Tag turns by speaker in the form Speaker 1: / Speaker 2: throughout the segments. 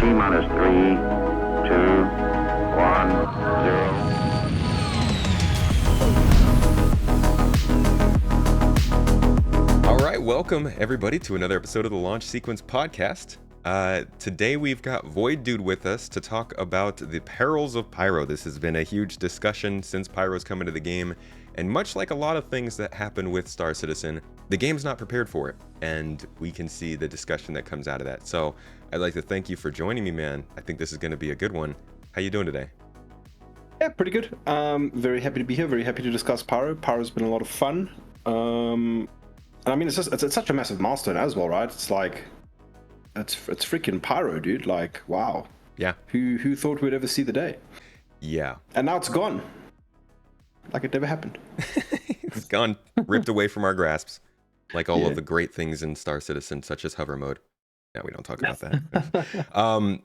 Speaker 1: T-minus 3, 2, 1, 0.
Speaker 2: All right, welcome everybody to another episode of the Launch Sequence Podcast. Today we've got VoiDude with us to talk about the perils of Pyro. This has been a huge discussion since Pyro's come into the game, and much like a lot of things that happen with Star Citizen, the game's not prepared for it, and we can see the discussion that comes out of that. So I'd like to thank you for joining me, man. I think this is going to be a good one. How you doing today?
Speaker 3: Yeah, pretty good. Very happy to be here. Very happy to discuss Pyro. Pyro's been a lot of fun. And I mean, it's such a massive milestone as well, right? It's like, it's freaking Pyro, dude. Like, wow.
Speaker 2: Yeah.
Speaker 3: Who thought we'd ever see the day?
Speaker 2: Yeah.
Speaker 3: And now it's gone. Like it never happened.
Speaker 2: It's gone, ripped away from our grasps, like all of the great things in Star Citizen, such as hover mode. Yeah, we don't talk about that.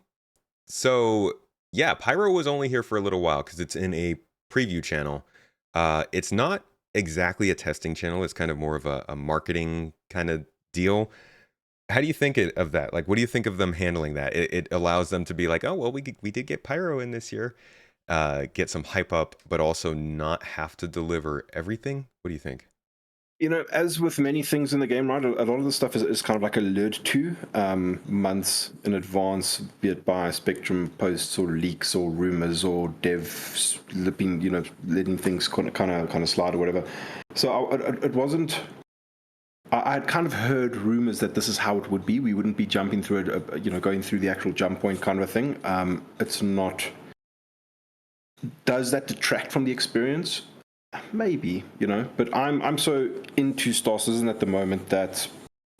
Speaker 2: So yeah, Pyro was only here for a little while because it's in a preview channel. It's not exactly a testing channel. It's kind of more of a marketing kind of deal. How do you think of that? Like, what do you think of them handling that? It allows them to be like, oh, well, we did get Pyro in this year, get some hype up, but also not have to deliver everything. What do you think?
Speaker 3: You know, as with many things in the game, right, a lot of the stuff is kind of like allured to months in advance, be it by Spectrum posts or leaks or rumors or devs letting things kind of slide or whatever. So it wasn't. I had kind of heard rumors that this is how it would be. We wouldn't be jumping through it, going through the actual jump point kind of a thing. It's not. Does that detract from the experience? Maybe, but I'm so into Star Citizen at the moment that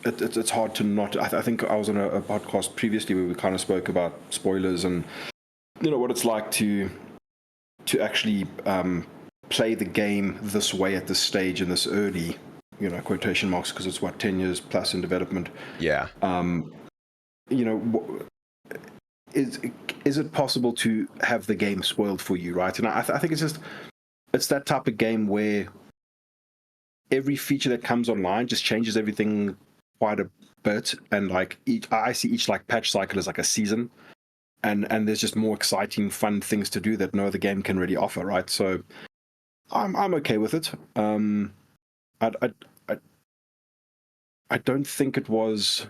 Speaker 3: it's hard to not. I think I was on a podcast previously where we kind of spoke about spoilers and what it's like to actually play the game this way at this stage and this early, quotation marks, because it's 10 years plus in development.
Speaker 2: Yeah.
Speaker 3: Is it possible to have the game spoiled for you, right? And I think it's that type of game where every feature that comes online just changes everything quite a bit, and like I see each like patch cycle as like a season, and there's just more exciting, fun things to do that no other game can really offer, right? So I'm okay with it. I don't think it was,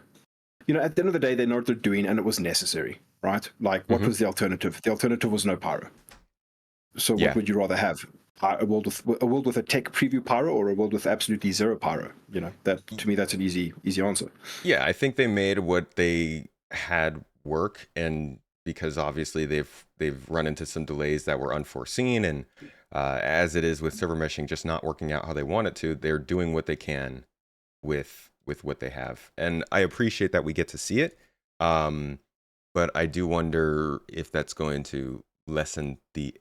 Speaker 3: at the end of the day, they know what they're doing, and it was necessary, right? Like, what was the alternative? The alternative was no Pyro. So what would you rather have? A world with a tech preview Pyro, or a world with absolutely zero Pyro? That to me, that's an easy answer.
Speaker 2: Yeah, I think they made what they had work, and because obviously they've run into some delays that were unforeseen, and as it is with server meshing just not working out how they want it to, they're doing what they can with what they have, and I appreciate that we get to see it. But I do wonder if that's going to lessen the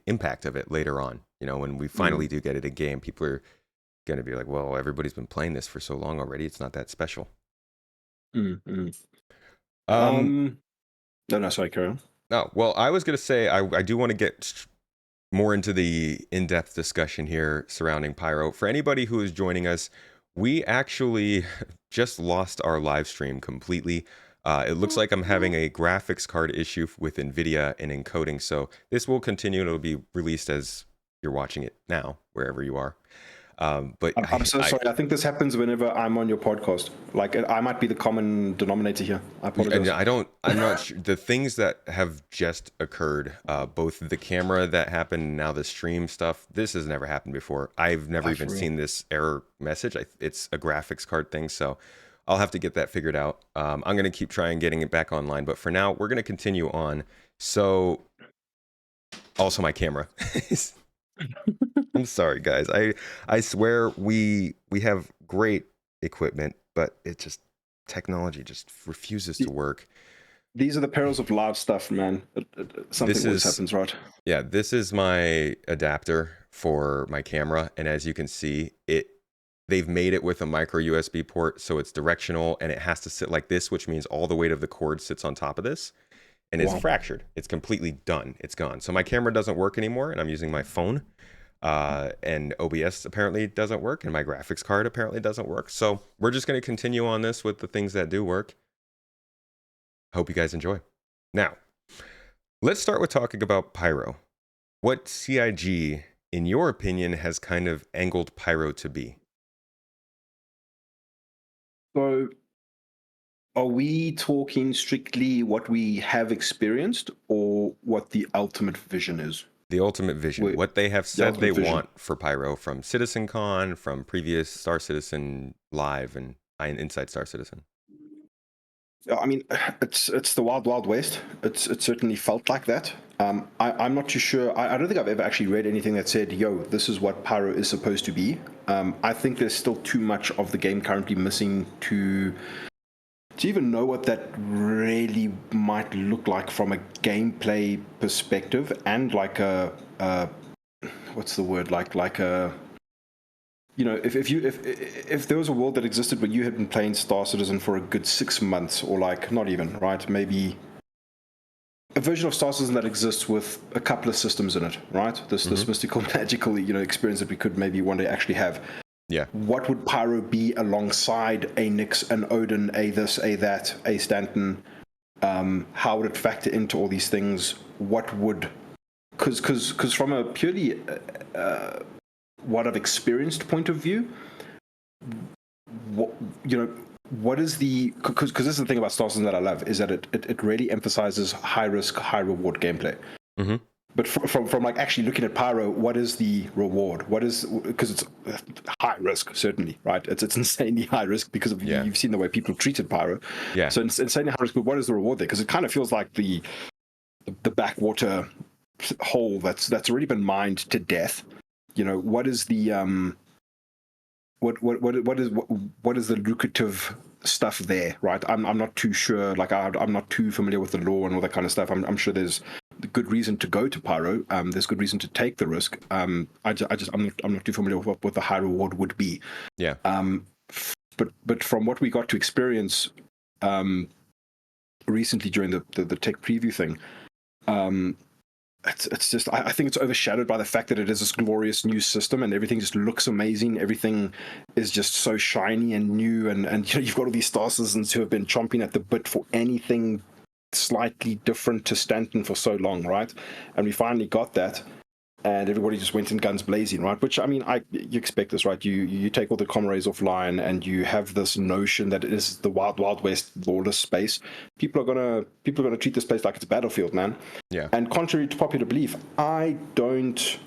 Speaker 2: impact of it later on. When we finally do get it a game, people are going to be like, well, everybody's been playing this for so long already. It's not that special.
Speaker 3: No, sorry, carry on.
Speaker 2: No, well, I was going to say, I do want to get more into the in-depth discussion here surrounding Pyro. For anybody who is joining us, we actually just lost our live stream completely. It looks like I'm having a graphics card issue with NVIDIA and encoding, so this will continue. It'll be released as you're watching it now, wherever you are. But
Speaker 3: I'm so sorry. I think this happens whenever I'm on your podcast. Like, I might be the common denominator here. I apologize.
Speaker 2: I'm not sure. The things that have just occurred, both the camera that happened and now the stream stuff, this has never happened before. I've never even seen this error message. It's a graphics card thing, so I'll have to get that figured out. I'm going to keep trying getting it back online, but for now, we're going to continue on. So, also my camera. I'm sorry, guys. I swear we have great equipment, but technology just refuses to work.
Speaker 3: These are the perils of live stuff, man. Something always happens, right?
Speaker 2: Yeah, this is my adapter for my camera, and as you can see, they've made it with a micro USB port, so it's directional, and it has to sit like this, which means all the weight of the cord sits on top of this, and it's fractured. It's completely done. It's gone. So my camera doesn't work anymore, and I'm using my phone, and OBS apparently doesn't work, and my graphics card apparently doesn't work. So we're just going to continue on this with the things that do work. Hope you guys enjoy. Now, let's start with talking about Pyro. What CIG, in your opinion, has kind of angled Pyro to be?
Speaker 3: So, are we talking strictly what we have experienced or what the ultimate vision is?
Speaker 2: The ultimate vision, what they have said they want for Pyro from CitizenCon, from previous Star Citizen Live and Inside Star Citizen.
Speaker 3: I mean, it's the wild, wild west. It certainly felt like that. I'm not too sure. I don't think I've ever actually read anything that said, yo, this is what Pyro is supposed to be. I think there's still too much of the game currently missing to even know what that really might look like from a gameplay perspective, and like a what's the word, like a, you know, if there was a world that existed where you had been playing Star Citizen for a good 6 months, or like not even, right, maybe a version of Star Citizen that exists with a couple of systems in it, right? This mystical, magical, you know, experience that we could maybe one day actually have.
Speaker 2: Yeah.
Speaker 3: What would Pyro be alongside a Nyx, an Odin, a this, a that, a Stanton? How would it factor into all these things? What would, because from a purely what I've experienced point of view, what, you know, what is the, because this is the thing about Star Citizen that I love, is that it really emphasizes high risk, high reward gameplay.
Speaker 2: Mm-hmm.
Speaker 3: But from like actually looking at Pyro, what is the reward? What is, because it's high risk, certainly, right? It's insanely high risk because of, you've seen the way people treated Pyro.
Speaker 2: Yeah.
Speaker 3: So it's insanely high risk, but what is the reward there? Because it kind of feels like the backwater hole that's already been mined to death. You know, what is the what is the lucrative stuff there, right? I'm not too sure. Like I'm not too familiar with the law and all that kind of stuff. I'm sure there's good reason to go to Pyro. There's good reason to take the risk. I'm not too familiar with what the high reward would be.
Speaker 2: Yeah.
Speaker 3: But from what we got to experience recently during the tech preview thing, it's just, I think it's overshadowed by the fact that it is this glorious new system and everything just looks amazing. Everything is just so shiny and new, and you know, you've got all these Star Citizens who have been chomping at the bit for anything slightly different to Stanton for so long, right? And we finally got that, and everybody just went in guns blazing, right? Which, I mean, you expect this, right? You take all the comrades offline, and you have this notion that it is the wild, wild west, lawless space. People are gonna treat this place like it's a battlefield, man.
Speaker 2: Yeah.
Speaker 3: And contrary to popular belief, I don't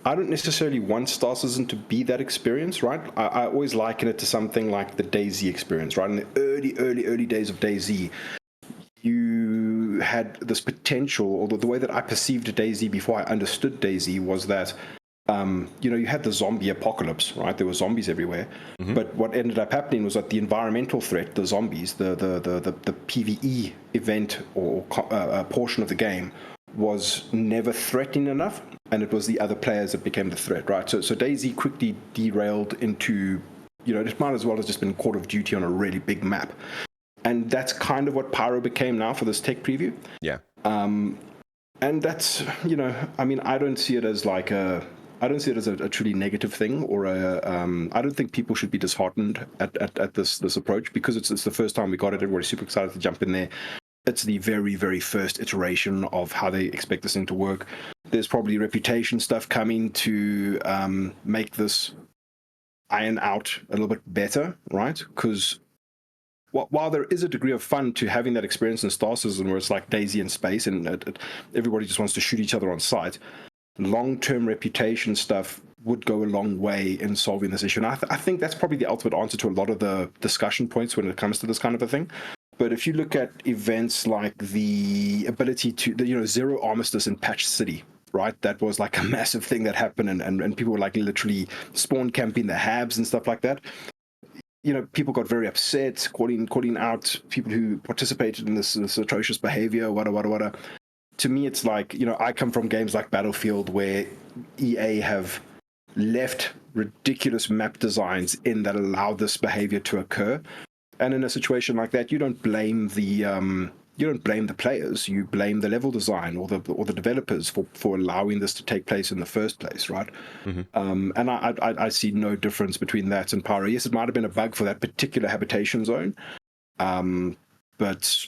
Speaker 3: necessarily want Star Citizen to be that experience, right? I always liken it to something like the DayZ experience, right? In the early days of DayZ, you had this potential, although the way that I perceived DayZ before I understood DayZ was that, you know, you had the zombie apocalypse, right? There were zombies everywhere. Mm-hmm. But what ended up happening was that the environmental threat, the zombies, the PvE event or portion of the game was never threatening enough, and it was the other players that became the threat, right? So DayZ quickly derailed into, you know, it might as well have just been Call of Duty on a really big map. And that's kind of what Pyro became now for this tech preview.
Speaker 2: Yeah.
Speaker 3: And that's, you know, I mean, I don't see it as a truly negative thing, or I don't think people should be disheartened at this approach, because it's the first time we got it. Everybody's super excited to jump in there. It's the very, very first iteration of how they expect this thing to work. There's probably reputation stuff coming to make this iron out a little bit better, right? Because while there is a degree of fun to having that experience in Star Citizen where it's like DayZ in space and everybody just wants to shoot each other on sight, long-term reputation stuff would go a long way in solving this issue. And I think that's probably the ultimate answer to a lot of the discussion points when it comes to this kind of a thing. But if you look at events like the ability to, you know, zero armistice in Patch City, right? That was like a massive thing that happened, and people were like literally spawn camping the habs and stuff like that. You know, people got very upset, calling out people who participated in this atrocious behavior, wada. To me, it's like, you know, I come from games like Battlefield where EA have left ridiculous map designs in that allow this behavior to occur. And in a situation like that, you don't blame the players. You blame the level design or the developers for allowing this to take place in the first place, right? Mm-hmm. And I see no difference between that and Pyro. Yes, it might have been a bug for that particular habitation zone, but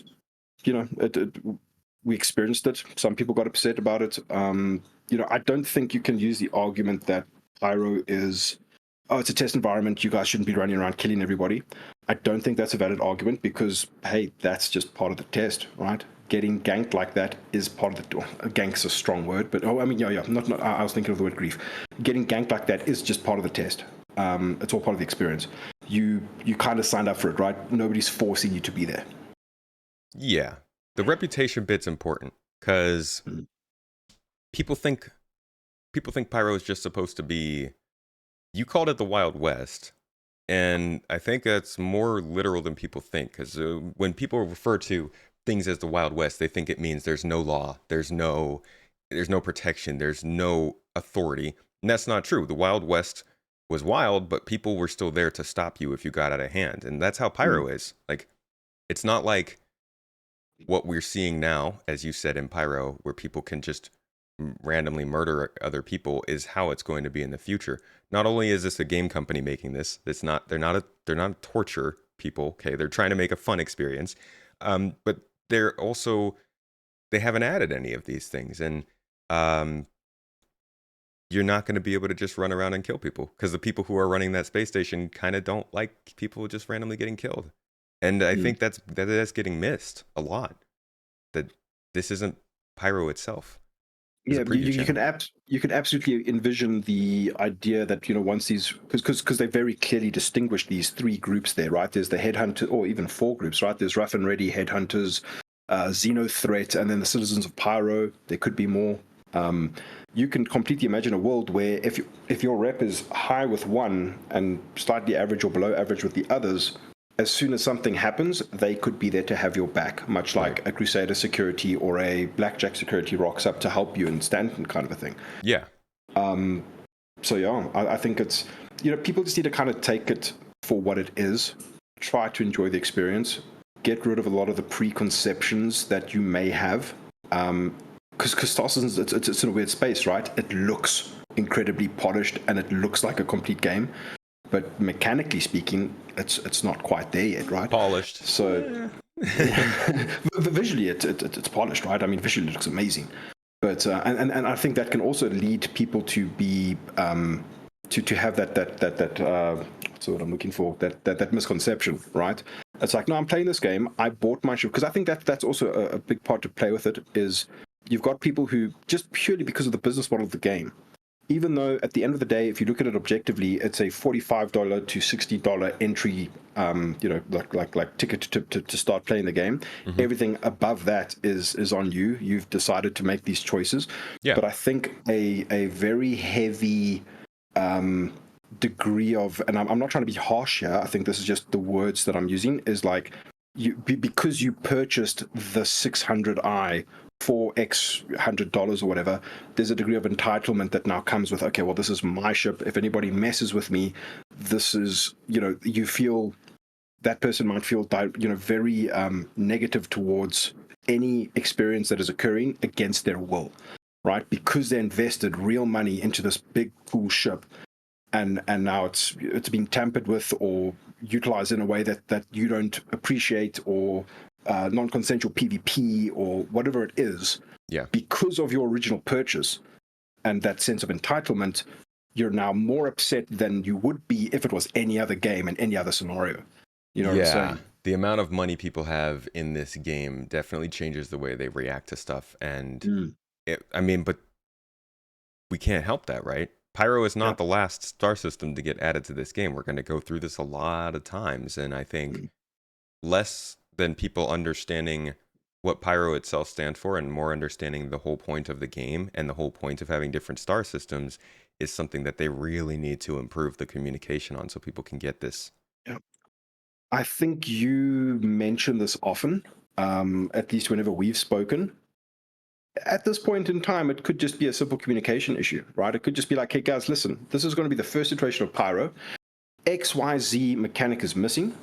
Speaker 3: we experienced it. Some people got upset about it. I don't think you can use the argument that Pyro is, oh, it's a test environment, you guys shouldn't be running around killing everybody. I don't think that's a valid argument because, hey, that's just part of the test, right? Getting ganked like that is part of the... Gank's a strong word, but, I was thinking of the word grief. Getting ganked like that is just part of the test. It's all part of the experience. You kind of signed up for it, right? Nobody's forcing you to be there.
Speaker 2: Yeah. The reputation bit's important because people think Pyro is just supposed to be... You called it the Wild West, and I think that's more literal than people think, because when people refer to things as the Wild West, they think it means there's no law, there's no protection, there's no authority, and that's not true. The Wild West was wild, but people were still there to stop you if you got out of hand, and that's how Pyro is. Like, it's not like what we're seeing now, as you said in Pyro, where people can just randomly murder other people, is how it's going to be in the future. Not only is this a game company making this, they're not torture people. Okay, they're trying to make a fun experience, but they haven't added any of these things, and you're not going to be able to just run around and kill people because the people who are running that space station kind of don't like people just randomly getting killed, and I think that's getting missed a lot. That this isn't Pyro itself.
Speaker 3: Yeah, you can absolutely envision the idea that, once these, because they very clearly distinguish these three groups there, right? There's the headhunter, or even four groups, right? There's rough and ready headhunters, Xeno threat, and then the citizens of Pyro. There could be more. You can completely imagine a world where if your rep is high with one and slightly average or below average with the others, as soon as something happens, they could be there to have your back, much like a Crusader security or a Blackjack security rocks up to help you in Stanton kind of a thing.
Speaker 2: Yeah.
Speaker 3: So yeah, I think it's, people just need to kind of take it for what it is, try to enjoy the experience, get rid of a lot of the preconceptions that you may have. Because Star Citizen, it's in a weird space, right? It looks incredibly polished and it looks like a complete game. But mechanically speaking, it's not quite there yet, right?
Speaker 2: Polished.
Speaker 3: So visually, it's polished, right? I mean, visually it looks amazing. But and I think that can also lead people to be to have that what's the word I'm looking for? That misconception, right? It's like, no, I'm playing this game. I bought my ship because I think that's also a big part to play with it. Is you've got people who just purely because of the business model of the game. Even though at the end of the day, if you look at it objectively, it's a $45 to $60 entry, like ticket to start playing the game. Mm-hmm. Everything above that is on you. You've decided to make these choices. Yeah. But I think a very heavy degree of, and I'm not trying to be harsh here, I think this is just the words that I'm using, is like, because you purchased the 600i for X $100 or whatever, there's a degree of entitlement that now comes with, okay, well, this is my ship. If anybody messes with me, this is, you feel, that person might feel, very negative towards any experience that is occurring against their will, right? Because they invested real money into this big, cool ship, and now it's being tampered with or utilized in a way that you don't appreciate, or non-consensual PvP or whatever it is. Yeah. Because of your original purchase and that sense of entitlement, you're now more upset than you would be if it was any other game in any other scenario. You know what I'm saying?
Speaker 2: The amount of money people have in this game definitely changes the way they react to stuff. And but we can't help that, right? Pyro is not the last star system to get added to this game. We're going to go through this a lot of times. And I think less than people understanding what Pyro itself stands for and more understanding the whole point of the game and the whole point of having different star systems is something that they really need to improve the communication on so people can get this.
Speaker 3: Yeah. I think you mention this often, at least whenever we've spoken. At this point in time, it could just be a simple communication issue, right? It could just be like, hey guys, listen, this is going to be the first iteration of Pyro. XYZ mechanic is missing.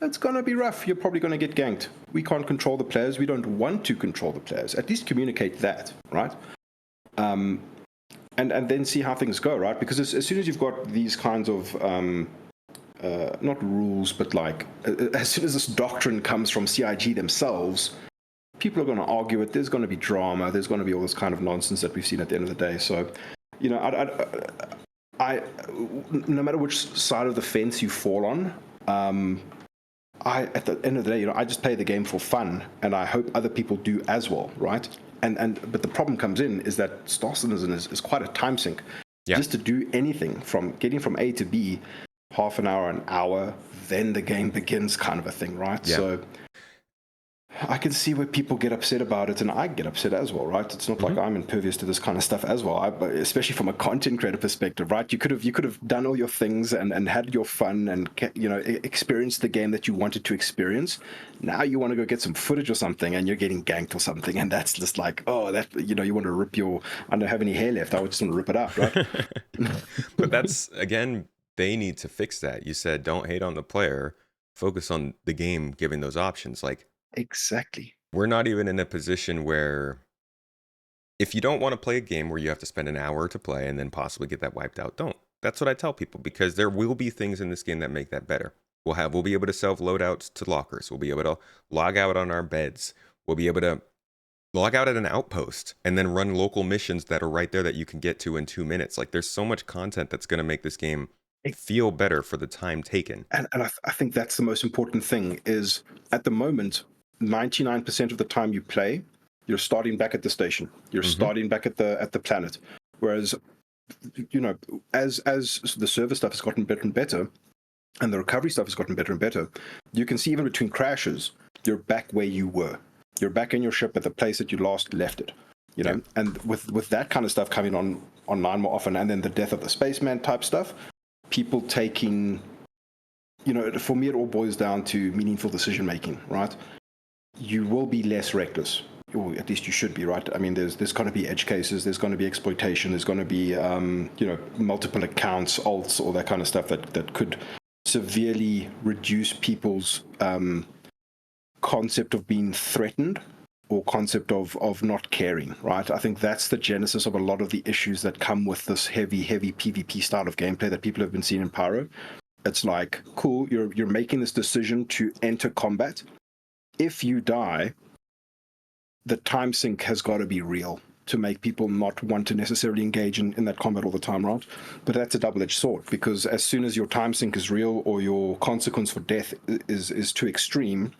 Speaker 3: It's going to be rough. You're probably going to get ganked. We can't control the players. We don't want to control the players. At least communicate that, right? And then see how things go, right? Because as soon as you've got these kinds of, not rules, but like, as soon as this doctrine comes from CIG themselves, people are going to argue it. There's going to be drama. There's going to be all this kind of nonsense that we've seen at the end of the day. So, you know, no matter which side of the fence you fall on, at the end of the day, you know, I just play the game for fun, and I hope other people do as well, right? But the problem comes in is that Star Citizen is quite a time sink.
Speaker 2: Yeah.
Speaker 3: Just to do anything from getting from A to B, half an hour, then the game begins, kind of a thing, right?
Speaker 2: Yeah.
Speaker 3: So I can see where people get upset about it, and I get upset as well, right? It's not like I'm impervious to this kind of stuff as well, especially from a content creator perspective, right? You could have done all your things and had your fun and, you know, experienced the game that you wanted to experience. Now you want to go get some footage or something, and you're getting ganked or something, and that's just like, oh, that, you know, you want to rip I don't have any hair left, I would just want to rip it out, right?
Speaker 2: But that's, again, they need to fix that. You said don't hate on the player, focus on the game giving those options. Like,
Speaker 3: Exactly.
Speaker 2: we're not even in a position where, if you don't want to play a game where you have to spend an hour to play and then possibly get that wiped out, don't. That's what I tell people, because there will be things in this game that make that better. We'll be able to self loadouts to lockers. We'll be able to log out on our beds. We'll be able to log out at an outpost and then run local missions that are right there that you can get to in 2 minutes. Like, there's so much content that's going to make this game feel better for the time taken.
Speaker 3: And I think that's the most important thing is, at the moment, 99% of the time you play, you're starting back at the station. You're starting back at the planet. Whereas, you know, as the server stuff has gotten better and better, and the recovery stuff has gotten better and better, you can see even between crashes, you're back where you were. You're back in your ship at the place that you last left it. You know, and with that kind of stuff coming online more often, and then the death of the spaceman type stuff, people taking, you know, for me it all boils down to meaningful decision making, right? You will be less reckless, or at least you should be, right? I mean, there's going to be edge cases, there's going to be exploitation, there's going to be, you know, multiple accounts, alts, all that kind of stuff that could severely reduce people's concept of being threatened or concept of not caring, right? I think that's the genesis of a lot of the issues that come with this heavy PvP style of gameplay that people have been seeing in Pyro. It's like, cool, you're making this decision to enter combat. If you die, the time sink has got to be real to make people not want to necessarily engage in that combat all the time, right? But that's a double-edged sword, because as soon as your time sink is real or your consequence for death is too extreme,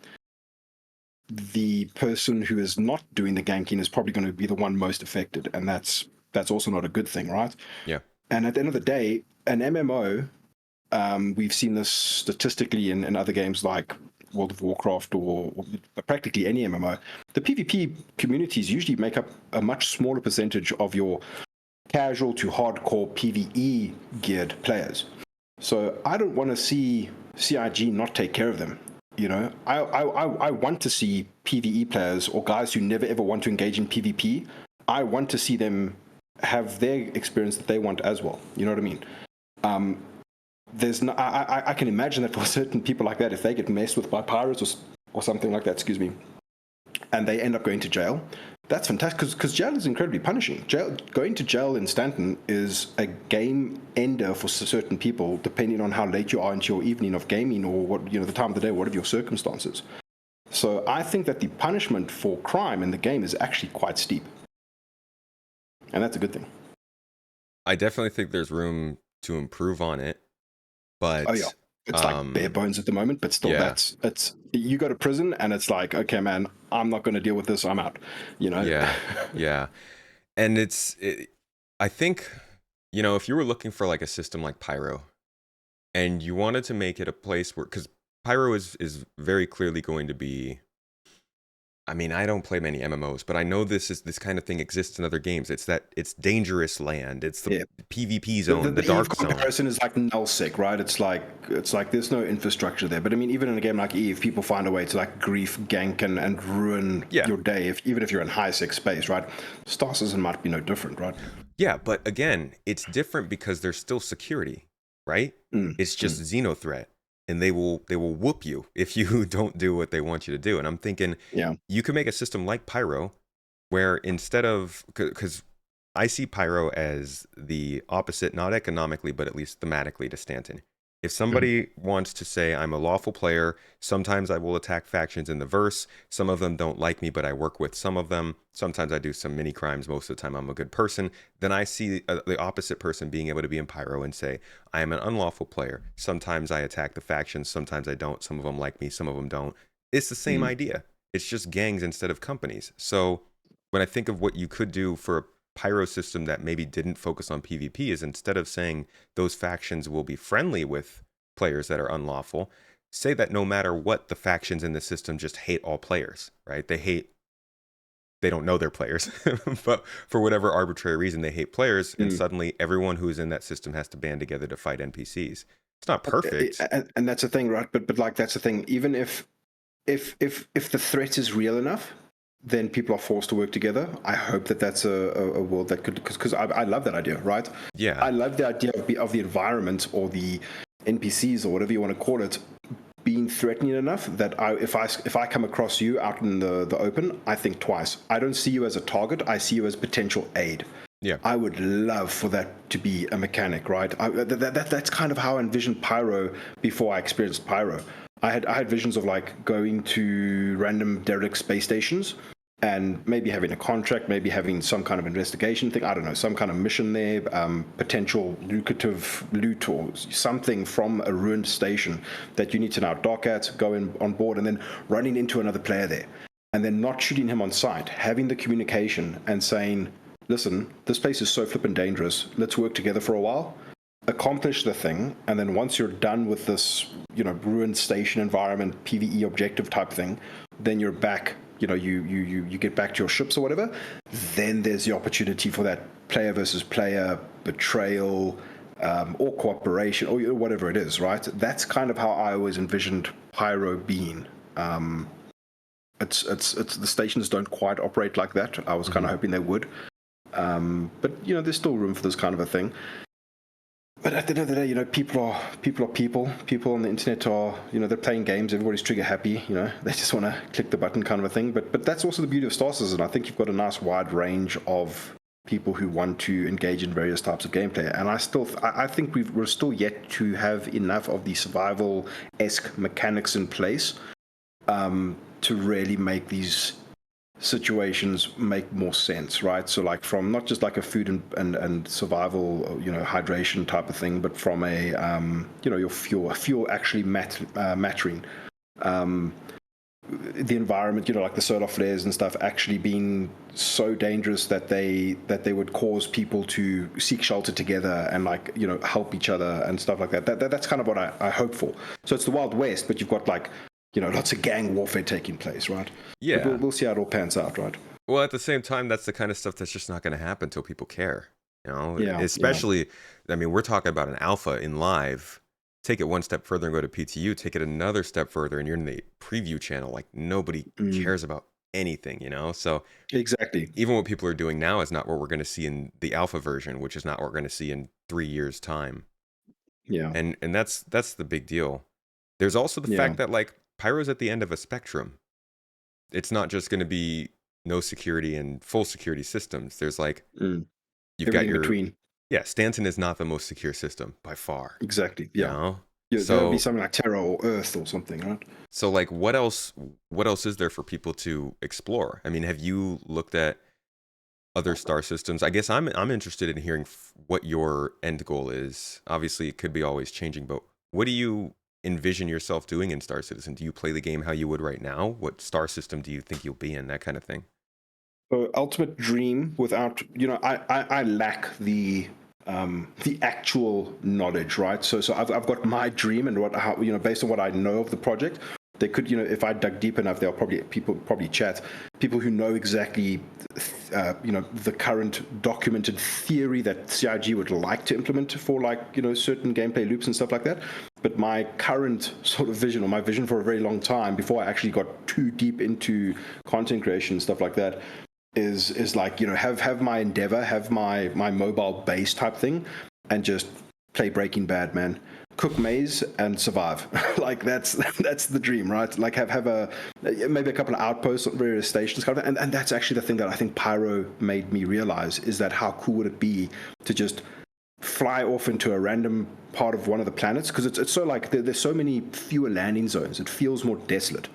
Speaker 3: the person who is not doing the ganking is probably going to be the one most affected, and that's also not a good thing, right?
Speaker 2: Yeah.
Speaker 3: And at the end of the day, an MMO, we've seen this statistically in other games like World of Warcraft or practically any MMO, the PvP communities usually make up a much smaller percentage of your casual to hardcore PvE geared players. So I don't want to see CIG not take care of them. You know, I want to see PvE players or guys who never ever want to engage in PvP. I want to see them have their experience that they want as well. You know what I mean? There's no, I can imagine that for certain people like that, if they get messed with by pirates or something like that, excuse me, and they end up going to jail, that's fantastic, because jail is incredibly punishing. Going to jail in Stanton is a game ender for certain people, depending on how late you are into your evening of gaming or what, you know, the time of the day, whatever your circumstances. So I think that the punishment for crime in the game is actually quite steep, and that's a good thing.
Speaker 2: I definitely think there's room to improve on it. But
Speaker 3: oh yeah, it's like bare bones at the moment, but still, it's you go to prison and it's like, okay, man, I'm not going to deal with this, I'm out. You know?
Speaker 2: Yeah. And I think, you know, if you were looking for like a system like Pyro, and you wanted to make it a place where, because Pyro is very clearly going to be, I mean, I don't play many MMOs, but I know this kind of thing exists in other games. It's dangerous land. It's the PvP zone, the dark zone. The
Speaker 3: comparison is like nullsec, right? It's like there's no infrastructure there. But I mean, even in a game like Eve, people find a way to like grief, gank, and ruin your day, even if you're in high sec space, right? Star Citizen might be no different, right?
Speaker 2: Yeah, but again, it's different because there's still security, right? It's just Xenothreat. And they will whoop you if you don't do what they want you to do. And I'm thinking, you could make a system like Pyro, where instead of, because I see Pyro as the opposite, not economically, but at least thematically, to Stanton. If somebody wants to say I'm a lawful player, sometimes I will attack factions in the verse. Some of them don't like me, but I work with some of them. Sometimes I do some mini crimes. Most of the time, I'm a good person. Then I see the opposite person being able to be in Pyro and say, I am an unlawful player. Sometimes I attack the factions. Sometimes I don't. Some of them like me. Some of them don't. It's the same idea. It's just gangs instead of companies. So when I think of what you could do for a Pyro system that maybe didn't focus on PvP, is instead of saying those factions will be friendly with players that are unlawful, say that no matter what, the factions in the system just hate all players, right? They don't know they're players, but for whatever arbitrary reason, they hate players, and suddenly everyone who's in that system has to band together to fight NPCs. It's not perfect.
Speaker 3: And that's the thing, right? But like, that's the thing. Even if the threat is real enough, then people are forced to work together. I hope that that's a world that could, because I love that idea, right?
Speaker 2: Yeah.
Speaker 3: I love the idea of the environment or the NPCs or whatever you want to call it being threatening enough that if I come across you out in the open, I think twice. I don't see you as a target. I see you as potential aid.
Speaker 2: Yeah.
Speaker 3: I would love for that to be a mechanic, right? That's kind of how I envisioned Pyro before I experienced Pyro. I had visions of like going to random derelict space stations and maybe having a contract, maybe having some kind of investigation thing, I don't know, some kind of mission there, potential lucrative loot or something from a ruined station that you need to now dock at, go in on board, and then running into another player there. And then not shooting him on sight, having the communication and saying, listen, this place is so flippin' dangerous, let's work together for a while, accomplish the thing, and then once you're done with this, ruined station environment, PvE objective type thing, then you're back, you get back to your ships or whatever, then there's the opportunity for that player versus player betrayal, or cooperation, or whatever it is, right? That's kind of how I always envisioned Pyro being. It's the stations don't quite operate like that. I was kind of hoping they would. But there's still room for this kind of a thing. But at the end of the day, people are people. People on the internet are, they're playing games. Everybody's trigger happy. They just want to click the button kind of a thing. But that's also the beauty of Star Citizen. I think you've got a nice wide range of people who want to engage in various types of gameplay. And I think we're still yet to have enough of the survival-esque mechanics in place to really make these situations make more sense, right? So like from not just like a food and survival, hydration type of thing, but from a your fuel actually mattering, the environment, like the solar flares and stuff actually being so dangerous that they would cause people to seek shelter together and like help each other and stuff like that. That's kind of what I hope for. So it's the Wild West, but you've got like lots of gang warfare taking place, right?
Speaker 2: Yeah.
Speaker 3: But we'll see how it all pans out, right?
Speaker 2: Well, at the same time, that's the kind of stuff that's just not going to happen until people care.
Speaker 3: Yeah,
Speaker 2: Especially, I mean, we're talking about an alpha in live. Take it one step further and go to PTU. Take it another step further, and you're in the preview channel. Like nobody cares about anything, So
Speaker 3: exactly,
Speaker 2: even what people are doing now is not what we're going to see in the alpha version, which is not what we're going to see in 3 years' time.
Speaker 3: Yeah,
Speaker 2: and that's the big deal. There's also the fact that like Pyro's at the end of a spectrum. It's not just going to be no security and full security systems. There's like you've
Speaker 3: everything
Speaker 2: got your
Speaker 3: between.
Speaker 2: Yeah, Stanton is not the most secure system by far.
Speaker 3: Exactly. Yeah.
Speaker 2: So
Speaker 3: there'll be something like Terra or Earth or something, right?
Speaker 2: So like what else is there for people to explore? I mean, have you looked at other star systems? I guess I'm interested in hearing what your end goal is. Obviously, it could be always changing, but what do you envision yourself doing in Star Citizen? Do you play the game how you would right now? What star system do you think you'll be in? That kind of thing.
Speaker 3: Ultimate dream without, I lack the actual knowledge, right? So I've got my dream and how based on what I know of the project. They could, if I dug deep enough, there'll probably chat people who know exactly, the current documented theory that CIG would like to implement for like, certain gameplay loops and stuff like that. But my current sort of vision, or my vision for a very long time, before I actually got too deep into content creation and stuff like that, is like, have my endeavor, have my mobile base type thing, and just play Breaking Bad, man. Cook maize and survive. Like that's the dream, right? Like have maybe a couple of outposts on various stations, kind of, and that's actually the thing that I think Pyro made me realize, is that how cool would it be to just fly off into a random part of one of the planets, because it's so like there's so many fewer landing zones. It feels more desolate,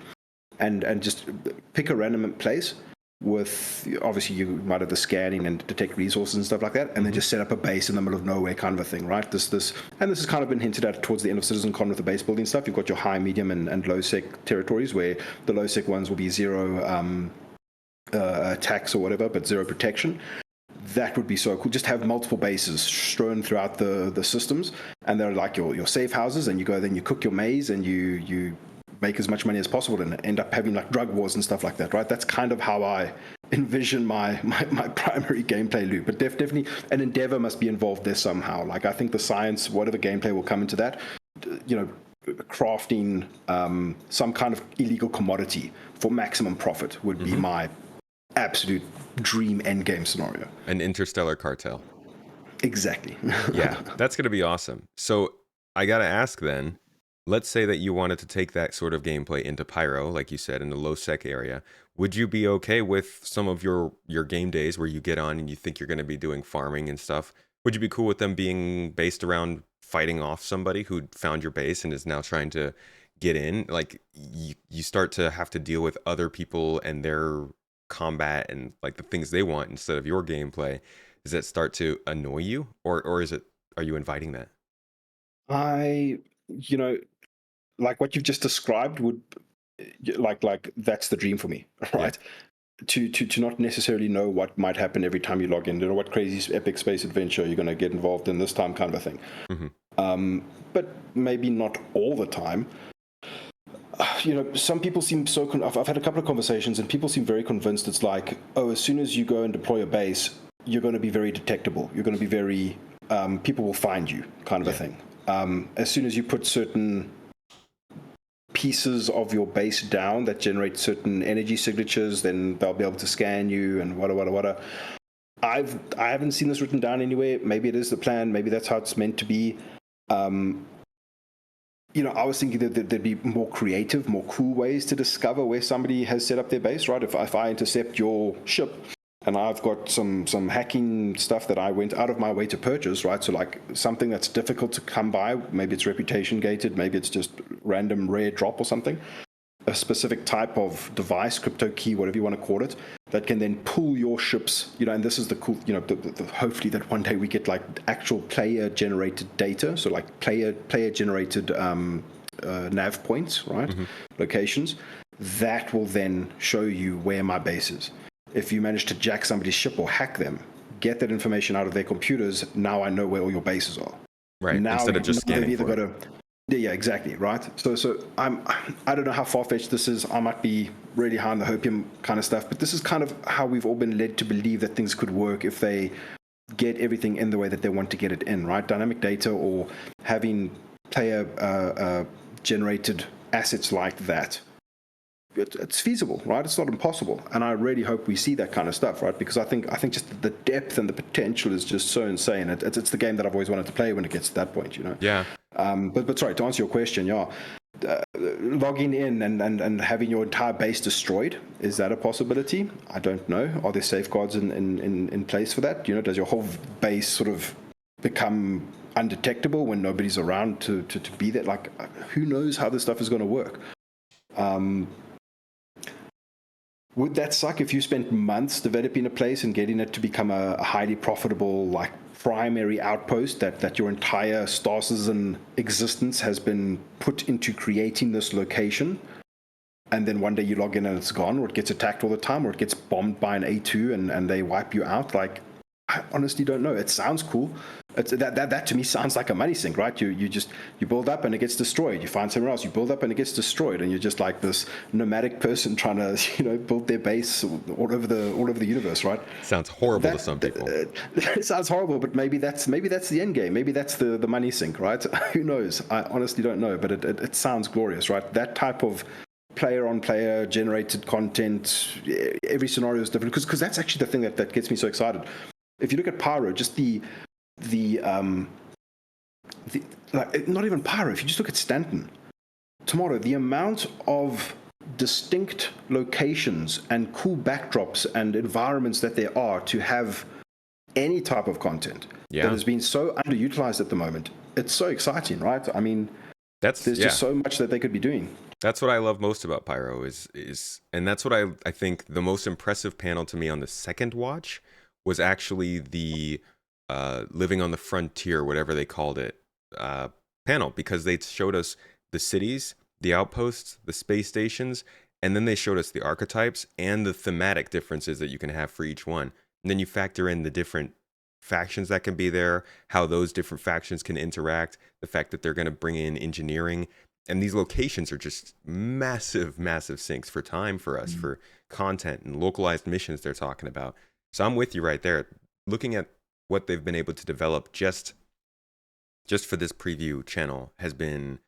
Speaker 3: and just pick a random place with, obviously you might have the scanning and detect resources and stuff like that, and then just set up a base in the middle of nowhere kind of a thing, right? This has kind of been hinted at towards the end of CitizenCon with the base building stuff. You've got your high, medium, and low sec territories, where the low sec ones will be zero attacks or whatever, but zero protection. That would be so cool. Just have multiple bases strewn throughout the systems, and they're like your safe houses, and you go then you cook your maize, and you make as much money as possible, and end up having like drug wars and stuff like that, right? That's kind of how I envision my primary gameplay loop. But definitely an endeavor must be involved there somehow. Like, I think the science, whatever gameplay will come into that, crafting some kind of illegal commodity for maximum profit would be my absolute dream end game scenario.
Speaker 2: An interstellar cartel.
Speaker 3: Exactly.
Speaker 2: Yeah, that's going to be awesome. So I got to ask then, let's say that you wanted to take that sort of gameplay into Pyro, like you said, in the low sec area. Would you be okay with some of your game days where you get on and you think you're going to be doing farming and stuff? Would you be cool with them being based around fighting off somebody who found your base and is now trying to get in? Like, you start to have to deal with other people and their combat and like the things they want instead of your gameplay. Does that start to annoy you, or are you inviting that?
Speaker 3: Like what you've just described would like that's the dream for me, right? Yeah. To not necessarily know what might happen every time you log in, what crazy epic space adventure you're going to get involved in this time, kind of a thing. But maybe not all the time. Some people seem so I've had a couple of conversations, and people seem very convinced it's like, oh, as soon as you go and deploy a base, you're going to be very detectable, you're going to be very people will find you, kind of a thing. As soon as you put certain pieces of your base down that generate certain energy signatures, then they'll be able to scan you and wada. I haven't seen this written down anywhere. Maybe it is the plan. Maybe that's how it's meant to be. I was thinking that there'd be more creative, more cool ways to discover where somebody has set up their base, right? If I intercept your ship and I've got some hacking stuff that I went out of my way to purchase, right? So like something that's difficult to come by, maybe it's reputation gated, maybe it's just random rare drop or something, a specific type of device, crypto key, whatever you want to call it, that can then pull your ships, and this is the cool, hopefully that one day we get like actual player generated data. So like player generated nav points, right? Locations that will then show you where my base is. If you manage to jack somebody's ship or hack them, get that information out of their computers, now I know where all your bases are.
Speaker 2: Right.
Speaker 3: Now,
Speaker 2: instead of just scanning for it.
Speaker 3: Yeah, exactly, right? So I don't know how far-fetched this is. I might be really high on the hopium kind of stuff, but this is kind of how we've all been led to believe that things could work if they get everything in the way that they want to get it in, right? Dynamic data or having player generated assets like that. It's feasible, right? It's not impossible, and I really hope we see that kind of stuff, right? Because I think just the depth and the potential is just so insane. It's the game that I've always wanted to play when it gets to that point,
Speaker 2: Yeah.
Speaker 3: But sorry, to answer your question, logging in and having your entire base destroyed, is that a possibility? I don't know. Are there safeguards in place for that? Does your whole base sort of become undetectable when nobody's around to be there? Like, who knows how this stuff is going to work? Would that suck if you spent months developing a place and getting it to become a highly profitable, like, primary outpost that your entire Star Citizen existence has been put into creating this location, and then one day you log in and it's gone, or it gets attacked all the time, or it gets bombed by an A2 and they wipe you out? Like, I honestly don't know. It sounds cool. That to me sounds like a money sink, right? You build up and it gets destroyed. You find somewhere else. You build up and it gets destroyed, and you're just like this nomadic person trying to build their base all over the universe, right?
Speaker 2: Sounds horrible to some people.
Speaker 3: It sounds horrible, but maybe that's the end game. Maybe that's the money sink, right? Who knows? I honestly don't know, but it sounds glorious, right? That type of player-on-player generated content. Every scenario is different, because that's actually the thing that gets me so excited. If you look at Pyro, just the like, not even Pyro, if you just look at Stanton tomorrow, the amount of distinct locations and cool backdrops and environments that there are to have any type of content that has been so underutilized at the moment. It's so exciting, right? I mean, there's just so much that they could be doing.
Speaker 2: That's what I love most about Pyro is and that's what I think the most impressive panel to me on the second watch was actually the living on the frontier, whatever they called it, panel, because they showed us the cities, the outposts, the space stations, and then they showed us the archetypes and the thematic differences that you can have for each one. And then you factor in the different factions that can be there, how those different factions can interact, the fact that they're going to bring in engineering. And these locations are just massive, massive sinks for time for us, for content and localized missions they're talking about. So I'm with you right there. Looking at what they've been able to develop just for this preview channel has been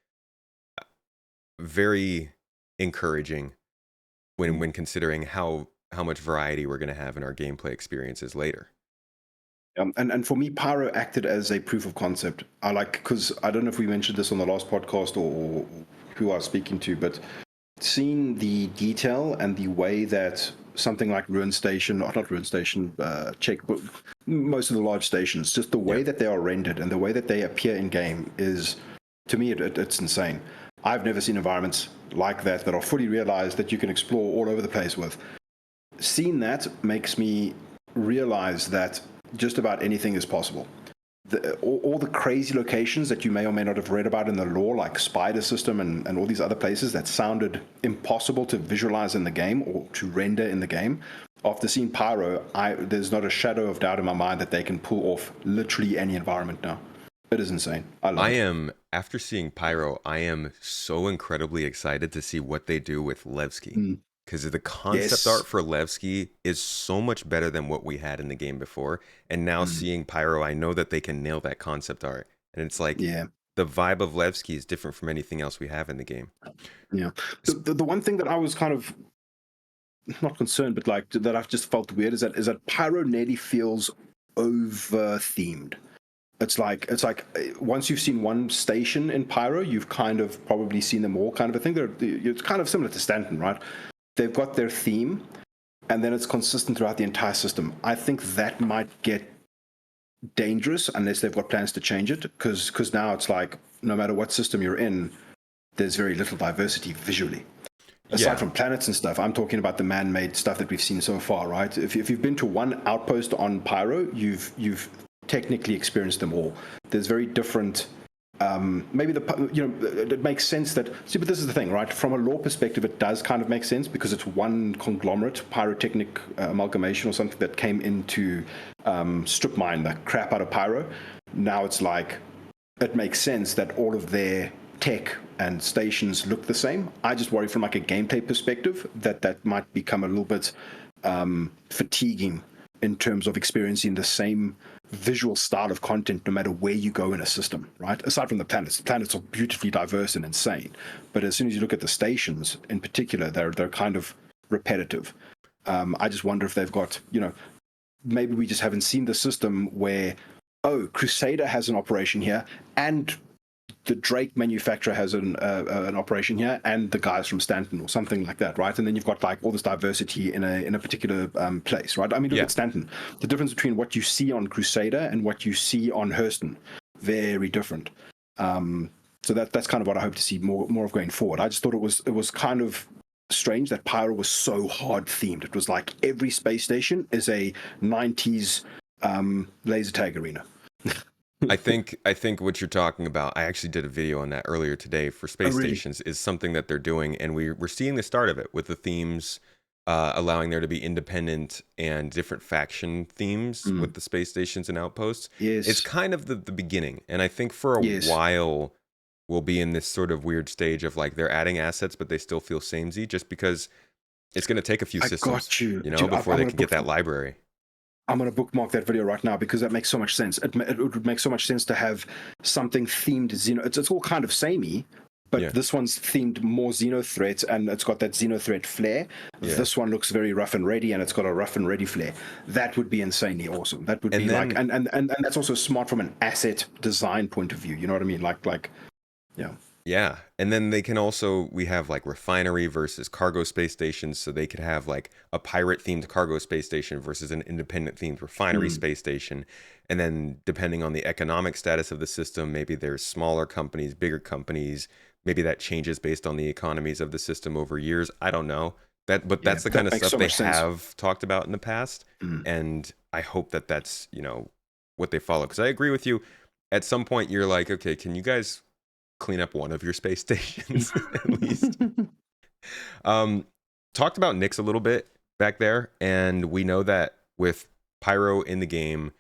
Speaker 2: very encouraging when considering how much variety we're going to have in our gameplay experiences later.
Speaker 3: And for me, Pyro acted as a proof of concept. Because I don't know if we mentioned this on the last podcast or who I was speaking to, but seeing the detail and the way that something like Ruin Station, or not Ruin Station, but most of the large stations, just the way that they are rendered and the way that they appear in game is, to me, it's insane. I've never seen environments like that are fully realized that you can explore all over the place with. Seeing that makes me realize that just about anything is possible. All the crazy locations that you may or may not have read about in the lore, like Spider System and all these other places that sounded impossible to visualize in the game or to render in the game, after seeing Pyro, there's not a shadow of doubt in my mind that they can pull off literally any environment now. It is insane.
Speaker 2: After seeing Pyro, I am so incredibly excited to see what they do with Levski. Because the concept art for Levski is so much better than what we had in the game before. And now seeing Pyro, I know that they can nail that concept art. And it's like, the vibe of Levski is different from anything else we have in the game.
Speaker 3: Yeah. The one thing that I was kind of not concerned, but like that I've just felt weird is that Pyro nearly feels over-themed. It's like once you've seen one station in Pyro, you've kind of probably seen them all, kind of a thing. It's kind of similar to Stanton, right? They've got their theme, and then it's consistent throughout the entire system. I think that might get dangerous unless they've got plans to change it, because now it's like no matter what system you're in, there's very little diversity visually. Aside from planets and stuff, I'm talking about the man-made stuff that we've seen so far, right? If you've been to one outpost on Pyro, you've technically experienced them all. There's very different. Maybe it makes sense that. See, but this is the thing, right? From a lore perspective, it does kind of make sense because it's one conglomerate, pyrotechnic amalgamation or something that came into strip mine the crap out of Pyro. Now it's like it makes sense that all of their tech and stations look the same. I just worry from like a gameplay perspective that might become a little bit fatiguing in terms of experiencing the same visual style of content no matter where you go in a system, right? Aside from the planets are beautifully diverse and insane, but as soon as you look at the stations in particular, they're kind of repetitive. I just wonder if they've got, maybe we just haven't seen the system where, Crusader has an operation here and the Drake manufacturer has an operation here, and the guys from Stanton or something like that, right? And then you've got like all this diversity in a particular place, right? I mean, look at Stanton. The difference between what you see on Crusader and what you see on Hurston, very different. So that's kind of what I hope to see more of going forward. I just thought it was kind of strange that Pyro was so hard themed. It was like every space station is a 90s laser tag arena.
Speaker 2: I think what you're talking about, I actually did a video on that earlier today for space stations, is something that they're doing, and we're seeing the start of it with the themes allowing there to be independent and different faction themes with the space stations and outposts.
Speaker 3: Yes.
Speaker 2: It's kind of the beginning, and I think for a while we'll be in this sort of weird stage of like they're adding assets, but they still feel samey, just because it's going to take a few systems, before they can get that library.
Speaker 3: I'm going to bookmark that video right now because that makes so much sense. It would make so much sense to have something themed Xeno. It's all kind of samey, but this one's themed more Xenothreat, and it's got that Xenothreat flair. This one looks very rough and ready, and it's got a rough and ready flair. That would be insanely awesome. That would be like, and that's also smart from an asset design point of view. You know what I mean? Like, yeah.
Speaker 2: Yeah, and then they can also we have like refinery versus cargo space stations, so they could have like a pirate themed cargo space station versus an independent themed refinery
Speaker 3: Mm.
Speaker 2: space station. And then depending on the economic status of the system, maybe there's smaller companies, bigger companies, maybe that changes based on the economies of the system over years. I don't know. But
Speaker 3: Yeah,
Speaker 2: that's the
Speaker 3: that
Speaker 2: kind of
Speaker 3: makes
Speaker 2: stuff
Speaker 3: so
Speaker 2: they
Speaker 3: much sense.
Speaker 2: have talked about in the past,
Speaker 3: Mm.
Speaker 2: and I hope that that's, what they follow, because I agree with you. At some point you're like, okay, can you guys clean up one of your space stations at least. Um, Talked about Nyx a little bit back there, and we know that with Pyro in the game.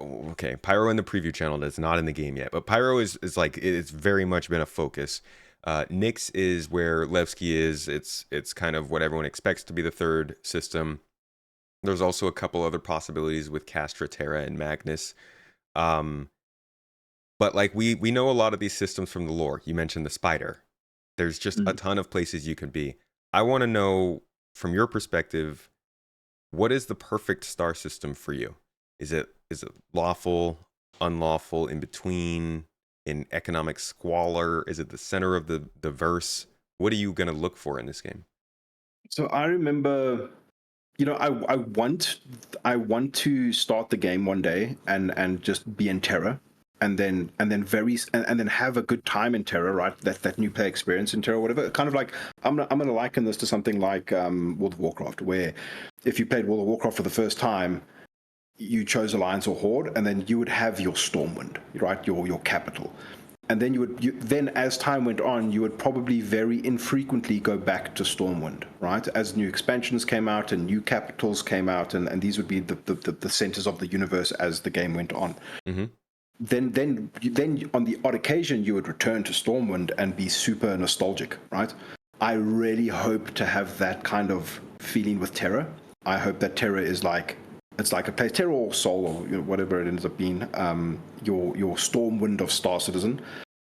Speaker 2: Okay, Pyro in the preview channel that's not in the game yet, but Pyro is like it's very much been a focus. Nyx is where Levski is. It's kind of what everyone expects to be the third system. There's also a couple other possibilities with Castra, Terra, and Magnus. Um, but like we know a lot of these systems from the lore. You mentioned the spider. There's just a
Speaker 3: Mm.
Speaker 2: ton of places you can be. I want to know from your perspective, what is the perfect star system for you? Is it lawful, unlawful, in between, in economic squalor? Is it the center of the verse? What are you gonna look for in this game?
Speaker 3: So I remember, I want to start the game one day and just be in Terra, and then have a good time in Terra, right? That new play experience in Terra, whatever. Kind of like I'm gonna liken this to something like World of Warcraft, where if you played World of Warcraft for the first time, you chose Alliance or Horde, and then you would have your Stormwind, right? Your capital. And then then as time went on, you would probably very infrequently go back to Stormwind, right? As new expansions came out and new capitals came out, and these would be the centers of the universe as the game went on.
Speaker 2: Mm-hmm.
Speaker 3: Then on the odd occasion you would return to Stormwind and be super nostalgic, right? I really hope to have that kind of feeling with Terra. I hope that Terra is like it's like a place, Terra or Soul or whatever it ends up being, your Stormwind of Star Citizen.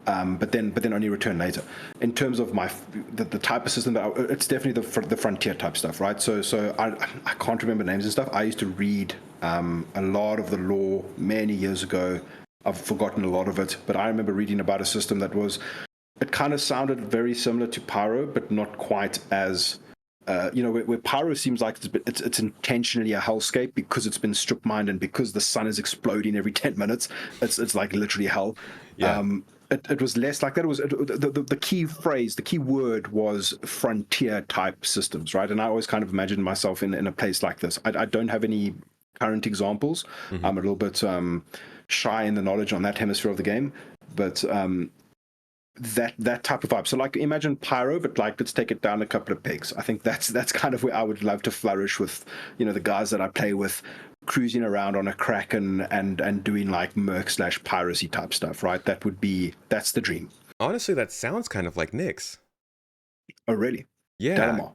Speaker 3: But then only return later. In terms of the type of system it's definitely the frontier type stuff, right? So I can't remember names and stuff. I used to read a lot of the lore many years ago. I've forgotten a lot of it, but I remember reading about a system that was, it kind of sounded very similar to Pyro, but not quite as where Pyro seems like it's intentionally a hellscape because it's been strip mined and because the sun is exploding every 10 minutes. It's like literally hell.
Speaker 2: Yeah.
Speaker 3: It was less like that. It was the key phrase, the key word was frontier type systems, right? And I always kind of imagined myself in a place like this. I don't have any current examples.
Speaker 2: Mm-hmm.
Speaker 3: I'm a little bit shy in the knowledge on that hemisphere of the game, but that type of vibe. So like imagine Pyro, but like let's take it down a couple of pegs. I think that's kind of where I would love to flourish with, the guys that I play with, cruising around on a Kraken and doing like Merc/Piracy type stuff, right? That's the dream.
Speaker 2: Honestly, that sounds kind of like Nyx.
Speaker 3: Oh really?
Speaker 2: Yeah,
Speaker 3: Dalamar.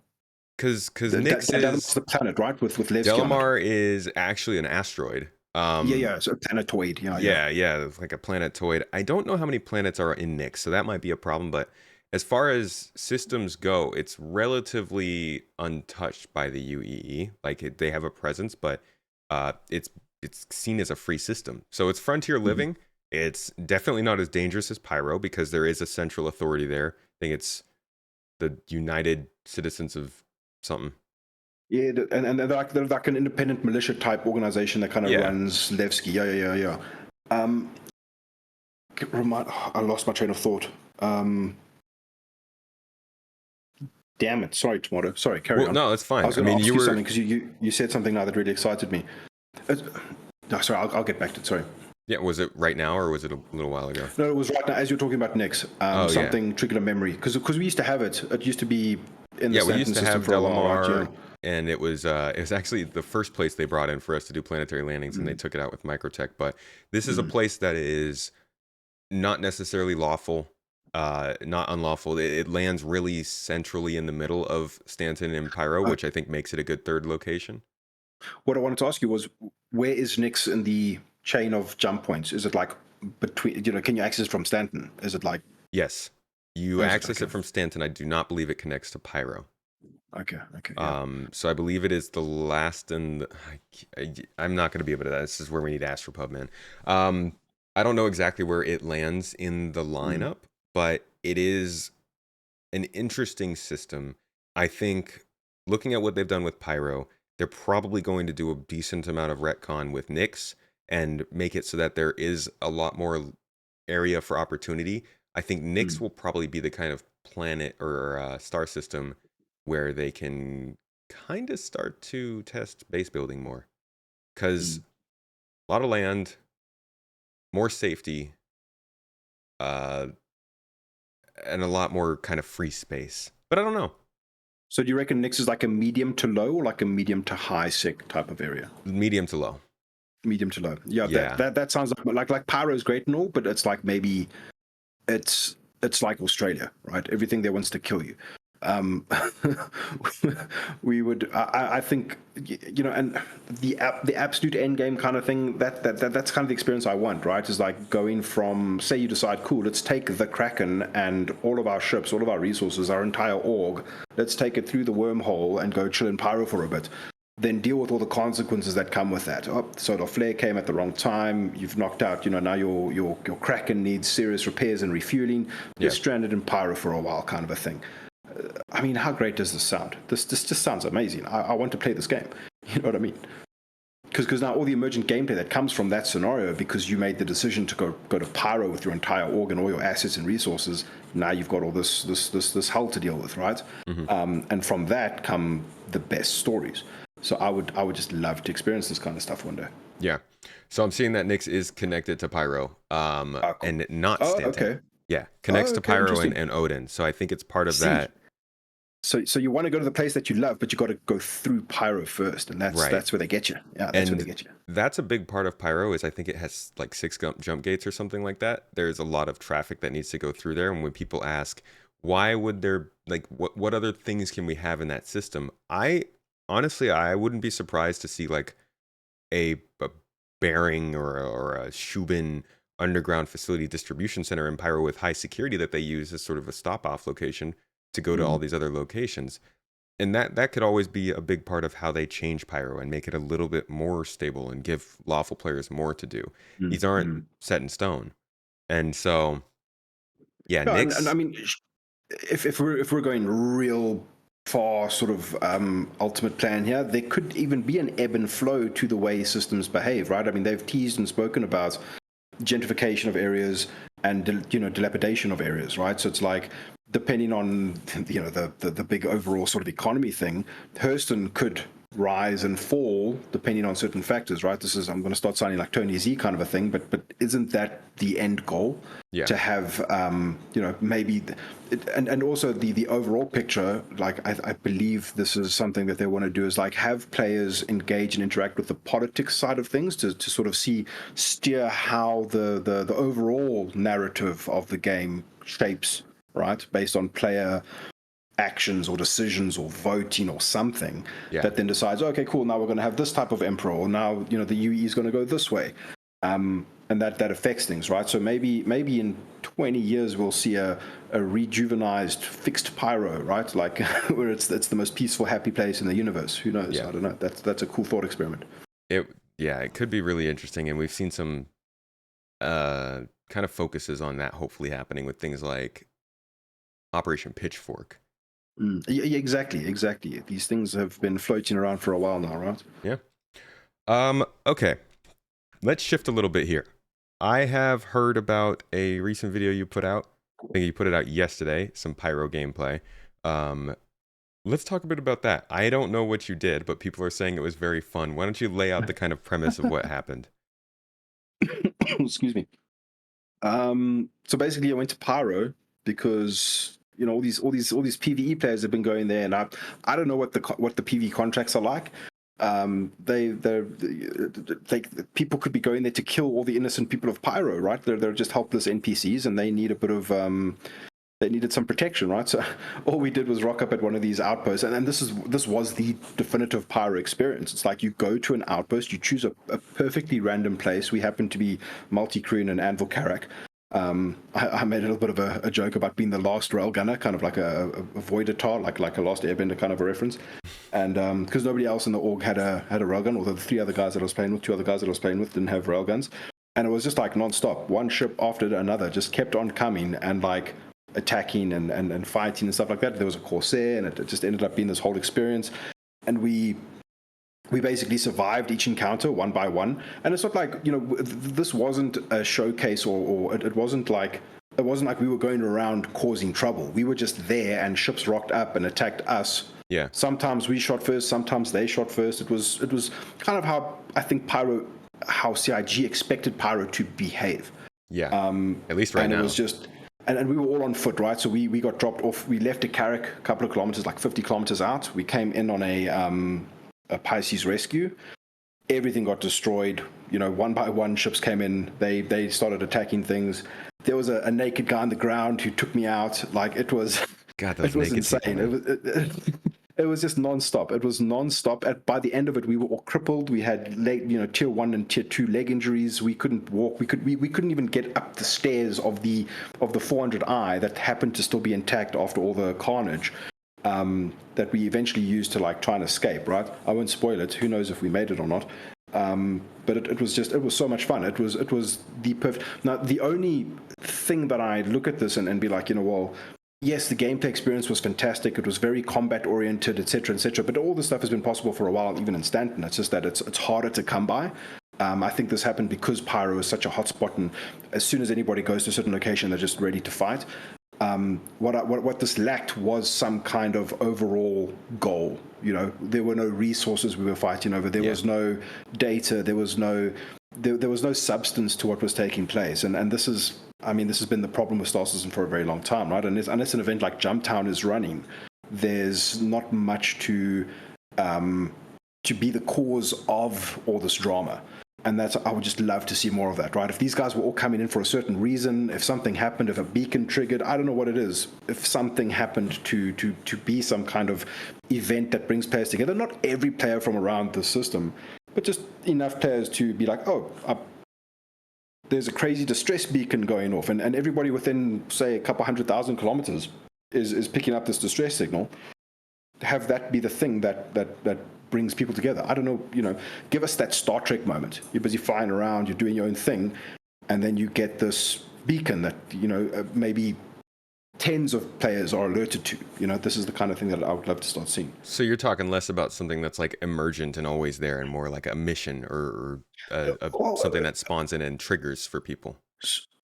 Speaker 2: because Nyx
Speaker 3: Dalamar's
Speaker 2: is
Speaker 3: the planet, right? With Levski on it.
Speaker 2: Delamar is actually an asteroid.
Speaker 3: Yeah. So a planetoid. Yeah.
Speaker 2: Yeah, it's like a planetoid. I don't know how many planets are in Nyx, so that might be a problem. But as far as systems go, it's relatively untouched by the UEE. Like they have a presence, but it's seen as a free system. So it's frontier
Speaker 3: Mhm.
Speaker 2: living. It's definitely not as dangerous as Pyro because there is a central authority there. I think it's the United Citizens of something.
Speaker 3: Yeah, and they're like an independent militia type organization that kind of
Speaker 2: Yeah.
Speaker 3: runs Levski. Yeah. Um, I lost my train of thought. Damn it. Sorry, Tomato. Sorry, carry
Speaker 2: Well,
Speaker 3: on.
Speaker 2: no, it's
Speaker 3: I
Speaker 2: fine.
Speaker 3: was
Speaker 2: I
Speaker 3: going to
Speaker 2: mean,
Speaker 3: ask
Speaker 2: you
Speaker 3: you
Speaker 2: were
Speaker 3: something because you said something now that really excited me. No, sorry, I'll get back to it. Sorry.
Speaker 2: yeah. Was it right now or was it a little while ago?
Speaker 3: No, it was right now as you're talking about Nyx.
Speaker 2: Oh yeah.
Speaker 3: Something triggered a memory because we used to have it. It used to be in the
Speaker 2: Yeah, we
Speaker 3: Stanton
Speaker 2: used to
Speaker 3: system
Speaker 2: have
Speaker 3: for a while, right?
Speaker 2: Delamar,
Speaker 3: Yeah.
Speaker 2: and it was actually the first place they brought in for us to do planetary landings, and they took it out with Microtech. But this is a place that is not necessarily lawful, not unlawful. It lands really centrally in the middle of Stanton and Pyro,
Speaker 3: Uh,
Speaker 2: which I think makes it a good third location.
Speaker 3: what I wanted to ask you was, where is Nyx in the chain of jump points? Is it like between? Can you access it from Stanton? Is it like?
Speaker 2: Yes, you
Speaker 3: Is it
Speaker 2: access
Speaker 3: okay?
Speaker 2: it from Stanton. I do not believe it connects to Pyro.
Speaker 3: Okay. Yeah.
Speaker 2: So I believe it is the last, and I'm not going to be able to. This is where we need AstroPub, man. I don't know exactly where it lands in the lineup, but it is an interesting system. I think looking at what they've done with Pyro, they're probably going to do a decent amount of retcon with Nyx and make it so that there is a lot more area for opportunity. I think Nyx will probably be the kind of planet or star system where they can kind of start to test base building more, because a lot of land, more safety, and a lot more kind of free space. But I don't know.
Speaker 3: So do you reckon Nyx is like a medium to low or like a medium to high sec type of area?
Speaker 2: Medium to low.
Speaker 3: Medium to low. Yeah,
Speaker 2: Yeah.
Speaker 3: That sounds like Pyro is great and all, but it's like maybe it's like Australia, right? Everything there wants to kill you. We would, I think, you know, and the absolute end game kind of thing. That's kind of the experience I want, right? Is like going from, say, you decide, cool, let's take the Kraken and all of our ships, all of our resources, our entire org, let's take it through the wormhole and go chill in Pyro for a bit. Then deal with all the consequences that come with that. Oh, so the flare came at the wrong time. You've knocked out, you know, now your Kraken needs serious repairs and refueling. You're stranded in Pyro for a while, kind of a thing. I mean, how great does this sound? This just sounds amazing. I want to play this game. You know what I mean? Because now all the emergent gameplay that comes from that scenario, because you made the decision to go to Pyro with your entire org and all your assets and resources, now you've got all this hell to deal with, right? And from that come the best stories. So I would just love to experience this kind of stuff one day.
Speaker 2: Yeah. So I'm seeing that Nyx is connected to Pyro,
Speaker 3: Cool.
Speaker 2: and not Stanton.
Speaker 3: Okay.
Speaker 2: Yeah, connects to Pyro
Speaker 3: interesting.
Speaker 2: and Odin. So I think it's part of that.
Speaker 3: So you want to go to the place that you love, but you got to go through Pyro first, and that's where they get you. Yeah, that's where they get you.
Speaker 2: That's a big part of Pyro. Is I think it has like 6 jump gates or something like that. There's a lot of traffic that needs to go through there, and when people ask why would there, like, what other things can we have in that system, honestly I wouldn't be surprised to see like a bearing or a Shubin underground facility distribution center in Pyro with high security that they use as sort of a stop-off location to go to all these other locations. And that could always be a big part of how they change Pyro and make it a little bit more stable and give lawful players more to do. These aren't set in stone. And so, yeah,
Speaker 3: no,
Speaker 2: Nyx...
Speaker 3: and I mean, if we're going real far sort of ultimate plan here, there could even be an ebb and flow to the way systems behave, right? I mean, they've teased and spoken about gentrification of areas and dilapidation of areas, right? So it's like, depending on the big overall sort of economy thing, Hurston could rise and fall depending on certain factors, right? This is, I'm going to start sounding like Tony Z kind of a thing, but isn't that the end goal?
Speaker 2: Yeah.
Speaker 3: To have maybe and also the overall picture, like I believe this is something that they want to do, is like have players engage and interact with the politics side of things to sort of steer how the overall narrative of the game shapes, right, based on player actions or decisions or voting or something that then decides, okay, cool, now we're going to have this type of emperor, or now the UE is going to go this way, and that affects things, right? So maybe in 20 years we'll see a rejuvenized fixed Pyro, right? Like where it's the most peaceful, happy place in the universe. Who knows? I don't know. That's a cool thought experiment.
Speaker 2: It could be really interesting, and we've seen some kind of focuses on that hopefully happening with things like Operation Pitchfork.
Speaker 3: Yeah, exactly. These things have been floating around for a while now, right?
Speaker 2: Yeah. Okay. Let's shift a little bit here. I have heard about a recent video you put out. I think you put it out yesterday, some Pyro gameplay. Let's talk a bit about that. I don't know what you did, but people are saying it was very fun. Why don't you lay out the kind of premise of what happened?
Speaker 3: Excuse me. So basically I went to Pyro because all these PvE players have been going there, and I don't know what the PvE contracts are like. People could be going there to kill all the innocent people of Pyro, right? They're just helpless NPCs, and they need a bit of they needed some protection, right? So all we did was rock up at one of these outposts, and this was the definitive Pyro experience. It's like you go to an outpost, you choose a perfectly random place. We happen to be Multi-Kroon and Anvil Karak. I made a little bit of a joke about being the last railgunner, kind of like a VoiDude, like a Last Airbender kind of a reference. And because nobody else in the org had a railgun, although the 2 other guys that I was playing with didn't have railguns. And it was just like non-stop. One ship after another just kept on coming, and like attacking and fighting and stuff like that. There was a Corsair, and it just ended up being this whole experience. And we basically survived each encounter one by one. And it's not like, this wasn't a showcase, or it wasn't like we were going around causing trouble. We were just there, and ships rocked up and attacked us.
Speaker 2: Yeah.
Speaker 3: Sometimes we shot first, sometimes they shot first. It was kind of how I think how CIG expected Pyro to behave.
Speaker 2: Yeah. At least right now.
Speaker 3: And it was just, and we were all on foot, right? So we got dropped off. We left a Carrick a couple of kilometers, like 50 kilometers out. We came in on a Pisces rescue. Everything got destroyed. One by one, ships came in. They started attacking things. There was a naked guy on the ground who took me out. Like, it was,
Speaker 2: God,
Speaker 3: it was insane. It was just nonstop. It was nonstop. By the end of it, we were all crippled. We had tier 1 and tier 2 leg injuries. We couldn't walk. We couldn't even get up the stairs of the 400i that happened to still be intact after all the carnage. That we eventually used to try and escape, right? I won't spoil it. Who knows if we made it or not. But it was so much fun. It was the perfect. Now, the only thing that I look at this and be like, well, yes, the gameplay experience was fantastic. It was very combat oriented, etc., etc. But all this stuff has been possible for a while, even in Stanton. It's just that it's harder to come by. I think this happened because Pyro is such a hotspot, and as soon as anybody goes to a certain location, they're just ready to fight. What this lacked was some kind of overall goal. There were no resources we were fighting over. There was no data. There was no substance to what was taking place. And this has been the problem with Star Citizen for a very long time, right? And unless an event like Jumptown is running, there's not much to be the cause of all this drama. And I would just love to see more of that, right? If these guys were all coming in for a certain reason, if something happened, if a beacon triggered, I don't know what it is. If something happened to be some kind of event that brings players together, not every player from around the system, but just enough players to be like, there's a crazy distress beacon going off, and everybody within, say, a couple 100,000 kilometers is picking up this distress signal. Have that be the thing that brings people together. I don't know, give us that Star Trek moment. You're busy flying around, you're doing your own thing, and then you get this beacon that, maybe tens of players are alerted to. This is the kind of thing that I would love to start seeing.
Speaker 2: So you're talking less about something that's emergent and always there, and more like a mission or something that spawns in and triggers for people.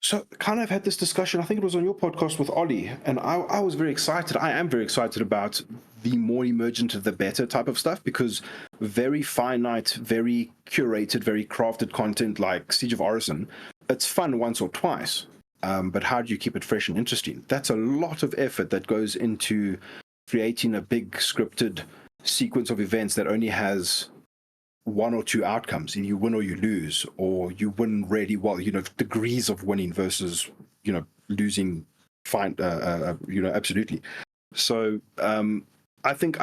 Speaker 3: So kind of had this discussion, I think it was on your podcast with Ollie, and I was very excited. I am very excited about the more emergent the better type of stuff, because very finite, very curated, very crafted content like Siege of Orison, it's fun once or twice. But how do you keep it fresh and interesting? That's a lot of effort that goes into creating a big scripted sequence of events that only has one or two outcomes. You win or you lose, or you win really well, degrees of winning versus, losing fine, absolutely. So, I think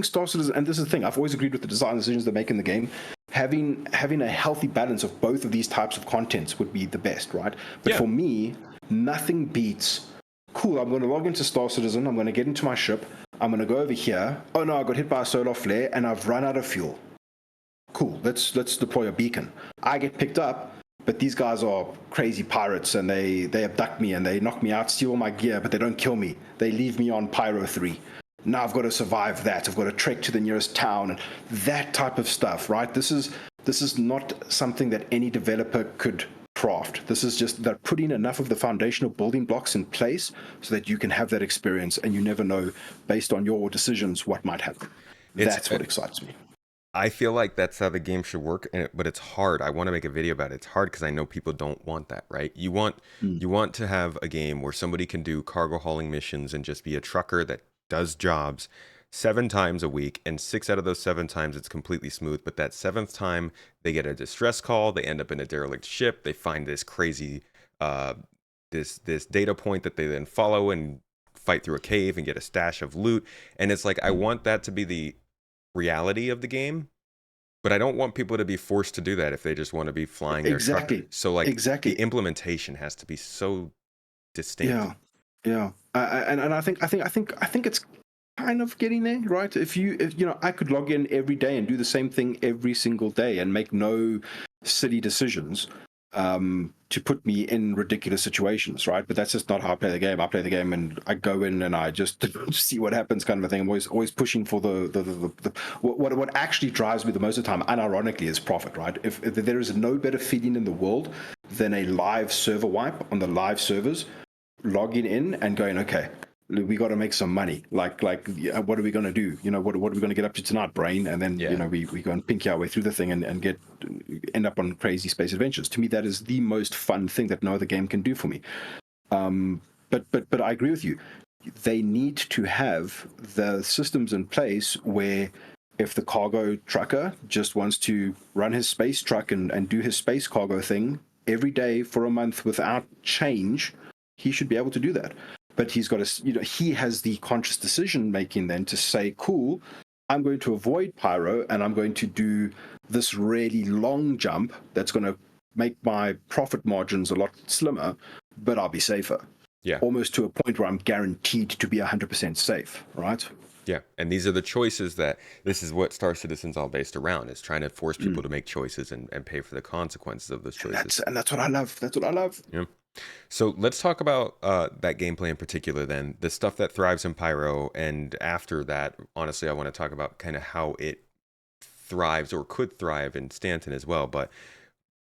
Speaker 3: Star Citizen, and this is the thing, I've always agreed with the design decisions they make in the game. Having a healthy balance of both of these types of contents would be the best, right? But for me, nothing beats, cool, I'm going to log into Star Citizen, I'm going to get into my ship, I'm going to go over here, oh no, I got hit by a solar flare and I've run out of fuel. Cool, let's deploy a beacon. I get picked up, but these guys are crazy pirates, and they abduct me and they knock me out, steal all my gear, but they don't kill me. They leave me on Pyro 3. Now I've got to survive that. I've got to trek to the nearest town, and that type of stuff, right? This is not something that any developer could craft. This is just that putting enough of the foundational building blocks in place so that you can have that experience, and you never know, based on your decisions, what might happen. That's what excites me.
Speaker 2: I feel like that's how the game should work, but it's hard. I want to make a video about it. It's hard because I know people don't want that, right? You want to have a game where somebody can do cargo hauling missions and just be a trucker that does jobs 7 times a week, and 6 out of those 7 times it's completely smooth. But that 7th time they get a distress call, they end up in a derelict ship, they find this crazy this data point that they then follow and fight through a cave and get a stash of loot. And it's like, I want that to be the reality of the game, but I don't want people to be forced to do that if they just want to be flying their truck. So the implementation has to be so distinct.
Speaker 3: And I think it's kind of getting there, right? If I could log in every day and do the same thing every single day and make no silly decisions. to put me in ridiculous situations, right? But that's just not how I play the game. I play the game and I go in and I just see what happens, kind of a thing. I'm always pushing for what actually drives me the most of the time, unironically, is profit, right? If there is no better feeling in the world than a live server wipe on the live servers, logging in and going, okay, we got to make some money. Like, what are we going to do? What are we going to get up to tonight, brain? And then, we go and pinky our way through the thing and end up on crazy space adventures. To me, that is the most fun thing that no other game can do for me. But I agree with you. They need to have the systems in place where if the cargo trucker just wants to run his space truck and do his space cargo thing every day for a month without change, he should be able to do that. But he's got to, he has the conscious decision making then to say, cool, I'm going to avoid pyro and I'm going to do this really long jump that's going to make my profit margins a lot slimmer, but I'll be safer.
Speaker 2: Yeah.
Speaker 3: Almost to a point where I'm guaranteed to be 100% safe, right?
Speaker 2: Yeah. And these are the choices this is what Star Citizen's all based around, is trying to force people to make choices and pay for the consequences of those choices.
Speaker 3: And that's what I love. That's what I love.
Speaker 2: Yeah. So let's talk about that gameplay in particular then, the stuff that thrives in Pyro, and after that, honestly, I want to talk about kind of how it thrives or could thrive in Stanton as well. But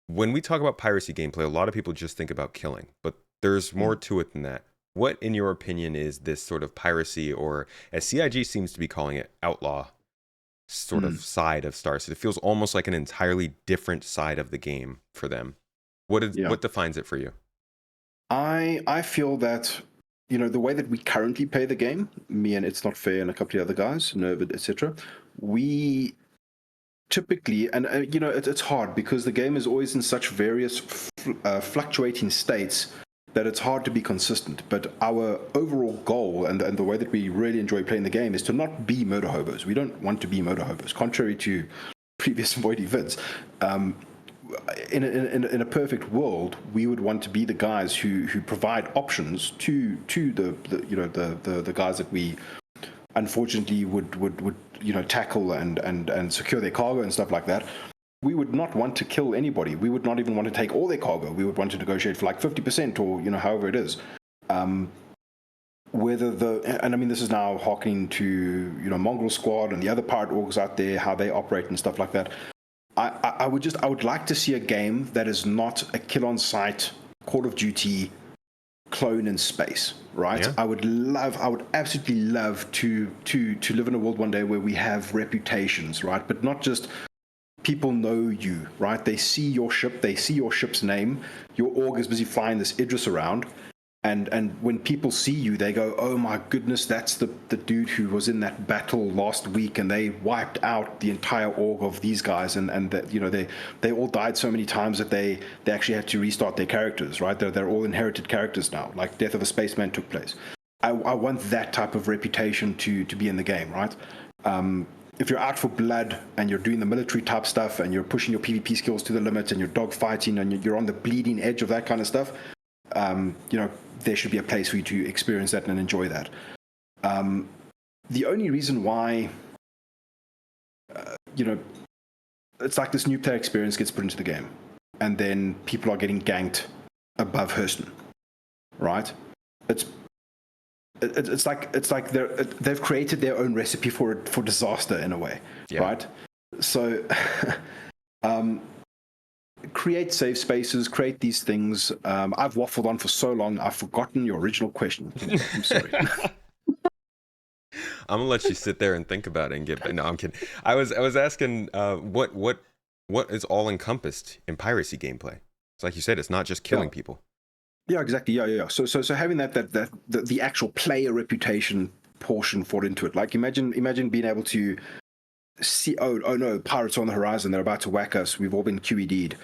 Speaker 2: when we talk about piracy gameplay, a lot of people just think about killing, but there's more to it than that. What, in your opinion, is this sort of piracy, or as CIG seems to be calling it, outlaw sort of side of Star Citizen? It feels almost like an entirely different side of the game for them. What defines it for you?
Speaker 3: I feel that, the way that we currently play the game, me and It's Not Fair and a couple of other guys, Nervid, etc., we typically, and it's hard because the game is always in such various fluctuating states that it's hard to be consistent. But our overall goal and the way that we really enjoy playing the game is to not be murder hobos. We don't want to be murder hobos, contrary to previous VoiDude vids. In a perfect world, we would want to be the guys who provide options to the guys that we unfortunately would tackle and secure their cargo and stuff like that. We would not want to kill anybody. We would not even want to take all their cargo. We would want to negotiate for like 50% or however it is. And I mean, this is now harkening to Mongrel Squad and the other pirate orgs out there, how they operate and stuff like that. I would like to see a game that is not a kill on sight Call of Duty clone in space, right?
Speaker 2: Yeah.
Speaker 3: I would absolutely love to live in a world one day where we have reputations, right? But not just people know you, right? They see your ship, they see your ship's name, your org is busy flying this Idris around, and when people see you, they go, oh my goodness, that's the dude who was in that battle last week, and they wiped out the entire org of these guys, and that they all died so many times that they actually had to restart their characters, right? They're all inherited characters now, like Death of a Spaceman took place. I want that type of reputation to be in the game, right? If you're out for blood and you're doing the military type stuff and you're pushing your PvP skills to the limit and you're dogfighting and you're on the bleeding edge of that kind of stuff, there should be a place for you to experience that and enjoy that. The only reason why, it's like this new player experience gets put into the game and then people are getting ganked above Hurston, right? It's like they've created their own recipe for disaster in a way, right? So, create safe spaces, create these things. I've waffled on for so long, I've forgotten your original question. I'm sorry.
Speaker 2: I'm gonna let you sit there and think about it and get. No, I'm kidding. I was asking what is all encompassed in piracy gameplay. It's like you said, it's not just killing people.
Speaker 3: Yeah, exactly. Yeah. So having that the actual player reputation portion fall into it. Like imagine being able to see, oh no, pirates are on the horizon, they're about to whack us, we've all been QED'd.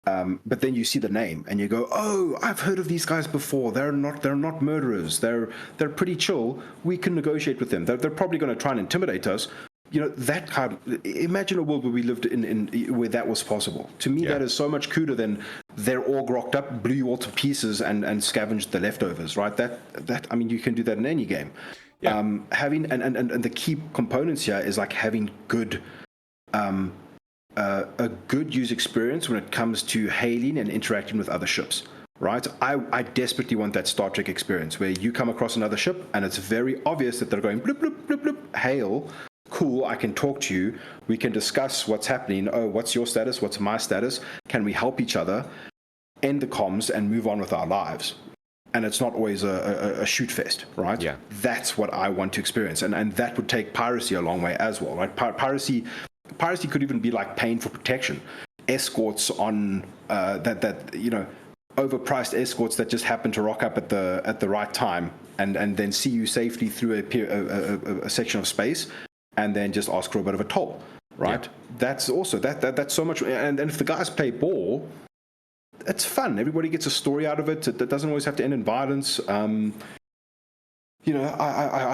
Speaker 3: But then you see the name and you go, oh, I've heard of these guys before. They're not murderers. They're pretty chill. We can negotiate with them. They're probably going to try and intimidate us. That kind of, imagine a world where we lived in where that was possible. To me, that is so much cooler than they're all grokked up, blew you all to pieces, and scavenged the leftovers, right? That I mean, you can do that in any game. Yeah. Having and the key components here is like having good a good user experience when it comes to hailing and interacting with other ships. Right, I desperately want that Star Trek experience where you come across another ship and it's very obvious that they're going bloop bloop bloop bloop, hail, cool, I can talk to you, we can discuss what's happening, oh, what's your status, what's my status, can we help each other, end the comms and move on with our lives. And it's not always a shoot fest, right?
Speaker 2: Yeah.
Speaker 3: That's what I want to experience, and that would take piracy a long way as well, right? Piracy could even be like paying for protection, escorts on that overpriced escorts that just happen to rock up at the right time and then see you safely through a section of space and then just ask for a bit of a toll, right? Yeah. That's also that's so much. And if the guys play ball, it's fun. Everybody gets a story out of it. It doesn't always have to end in violence. I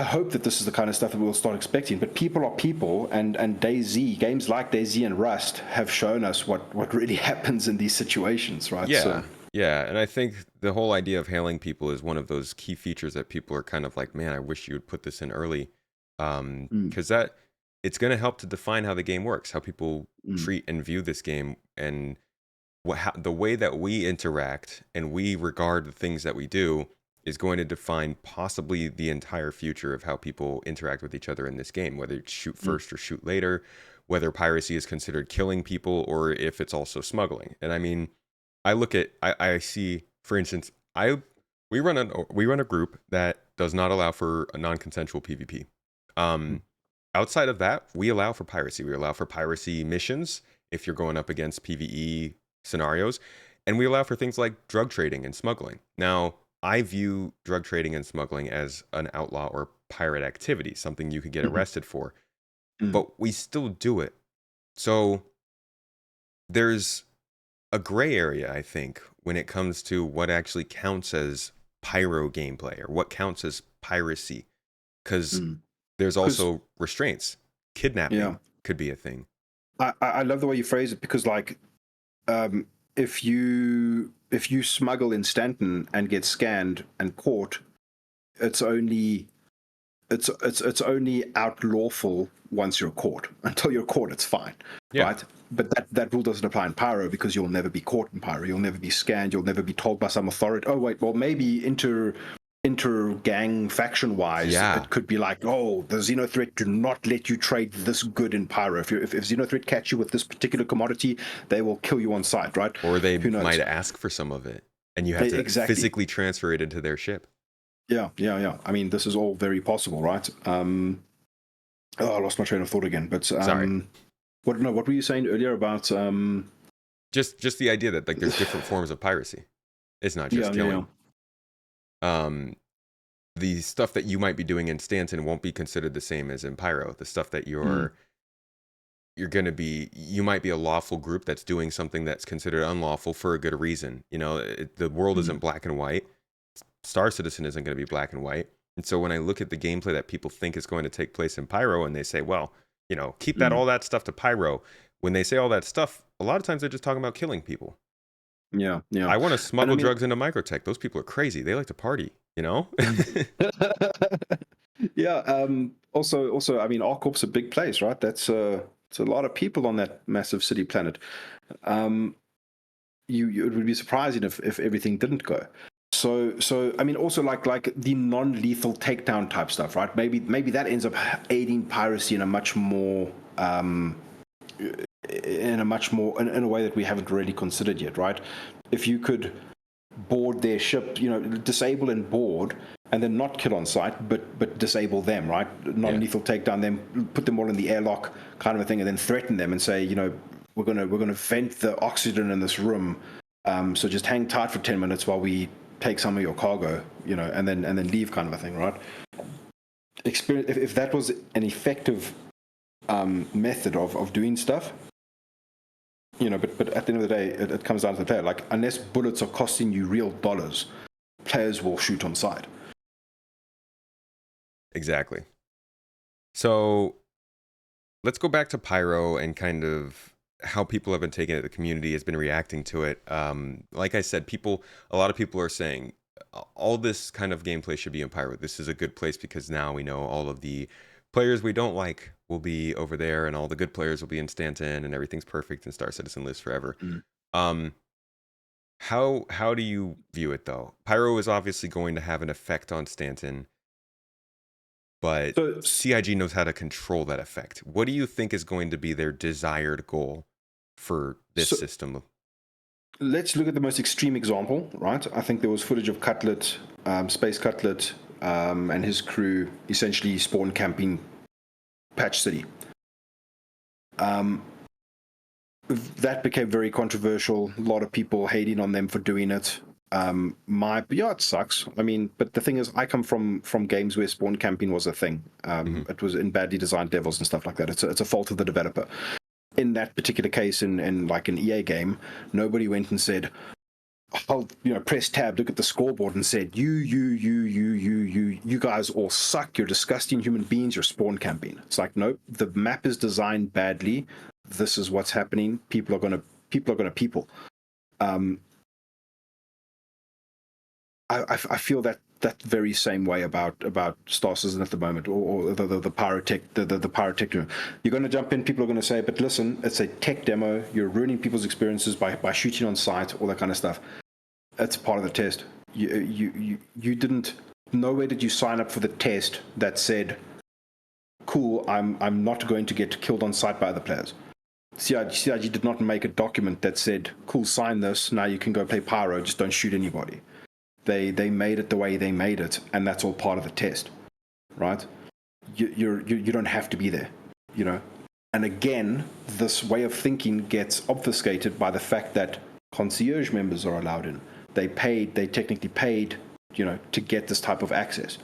Speaker 3: hope that this is the kind of stuff that we'll start expecting. But people are people, and DayZ, games like DayZ and Rust have shown us what really happens in these situations, right?
Speaker 2: Yeah. Yeah, and I think the whole idea of hailing people is one of those key features that people are kind of like, man, I wish you would put this in early, because it's going to help to define how the game works, how people treat and view this game, and the way that we interact and we regard the things that we do is going to define possibly the entire future of how people interact with each other in this game, whether it's shoot first or shoot later, whether piracy is considered killing people or if it's also smuggling. And I mean, I see, for instance, we run a group that does not allow for a non-consensual PvP. Outside of that, we allow for piracy. We allow for piracy missions if you're going up against PvE scenarios, and we allow for things like drug trading and smuggling. Now, I view drug trading and smuggling as an outlaw or pirate activity, something you could get arrested for, but we still do it. So there's a gray area, I think, when it comes to what actually counts as pyro gameplay or what counts as piracy, because there's also restraints. Kidnapping could be a thing.
Speaker 3: I love the way you phrase it, because like if you smuggle in Stanton and get scanned and caught, it's only out lawful once you're caught. Until you're caught, it's fine, right? But that rule doesn't apply in Pyro, because you'll never be caught in Pyro. You'll never be scanned. You'll never be told by some authority, oh wait, well maybe inter-gang faction-wise, it could be like, oh, the Xenothreat do not let you trade this good in Pyro. If Xenothreat catch you with this particular commodity, they will kill you on sight, right?
Speaker 2: Or they might ask for some of it, and you have to physically transfer it into their ship.
Speaker 3: Yeah. I mean, this is all very possible, right? I lost my train of thought again. But
Speaker 2: sorry.
Speaker 3: What were you saying earlier about?
Speaker 2: Just the idea that like there's different forms of piracy. It's not just killing. The stuff that you might be doing in Stanton won't be considered the same as in Pyro. The stuff that you're going to be, you might be a lawful group that's doing something that's considered unlawful for a good reason. You know, the world isn't black and white. Star Citizen isn't going to be black and white. And so when I look at the gameplay that people think is going to take place in Pyro, and they say, well, you know, keep all that stuff to Pyro. When they say all that stuff, a lot of times they're just talking about killing people.
Speaker 3: Yeah.
Speaker 2: I want to smuggle drugs into Microtech. Those people are crazy. They like to party, you know?
Speaker 3: Yeah. Also, I mean, ArcCorp's a big place, right? It's a lot of people on that massive city planet. It would be surprising if everything didn't go. So I mean, also like the non-lethal takedown type stuff, right? Maybe that ends up aiding piracy in a much more in a way that we haven't really considered yet, right? If you could board their ship, you know, disable and board, and then not kill on sight, but disable them, right? Non-lethal takedown them, put them all in the airlock, kind of a thing, and then threaten them and say, you know, we're gonna vent the oxygen in this room, so just hang tight for 10 minutes while we take some of your cargo, you know, and then leave, kind of a thing, right? If that was an effective method of doing stuff, you know, but at the end of the day, it comes down to the player. Like, unless bullets are costing you real dollars, players will shoot on sight.
Speaker 2: Exactly. So let's go back to Pyro and kind of how people have been taking it. The community has been reacting to it. Like I said, a lot of people are saying all this kind of gameplay should be in Pyro. This is a good place because now we know all of the players we don't like will be over there, and all the good players will be in Stanton, and everything's perfect, and Star Citizen lives forever. Um, how do you view it though? Pyro is obviously going to have an effect on Stanton, but
Speaker 3: So
Speaker 2: CIG knows how to control that effect. What do you think is going to be their desired goal for this system?
Speaker 3: let's look at the most extreme example, right? I think there was footage of Cutlet, Space Cutlet, and his crew essentially spawn camping Patch City. That became very controversial. A lot of people hating on them for doing it. It sucks. I mean, but the thing is, I come from games where spawn camping was a thing. It was in badly designed devils and stuff like that. It's a fault of the developer. In that particular case, in like an EA game, nobody went and said, "Oh, press tab, look at the scoreboard," and said, "You guys all suck. You're disgusting human beings. You're spawn camping." It's like, nope. The map is designed badly. This is what's happening. People are gonna people. I feel that very same way about Star Citizen at the moment, or the Pyrotech, the Pyrotech. You're going to jump in. People are going to say, "But listen, it's a tech demo. You're ruining people's experiences by shooting on sight, all that kind of stuff." It's part of the test. You didn't. Nowhere did you sign up for the test that said, "Cool, I'm not going to get killed on sight by other players." CIG did not make a document that said, "Cool, sign this. Now you can go play Pyro. Just don't shoot anybody." They made it the way they made it, and that's all part of the test, right? You don't have to be there, And again, this way of thinking gets obfuscated by the fact that concierge members are allowed in. They technically paid, to get this type of access,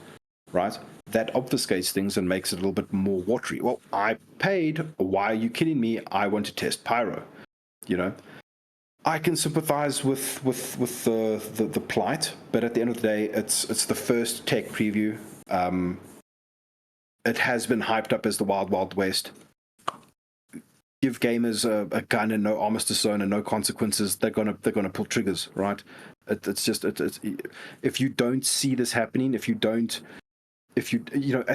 Speaker 3: right? That obfuscates things and makes it a little bit more watery. Well, I paid. Why are you kidding me? I want to test Pyro, I can sympathize with the plight, but at the end of the day, it's the first tech preview. It has been hyped up as the Wild Wild West. Give gamers a gun and no armistice zone and no consequences. They're gonna pull triggers, right? It's if you don't see this happening, at the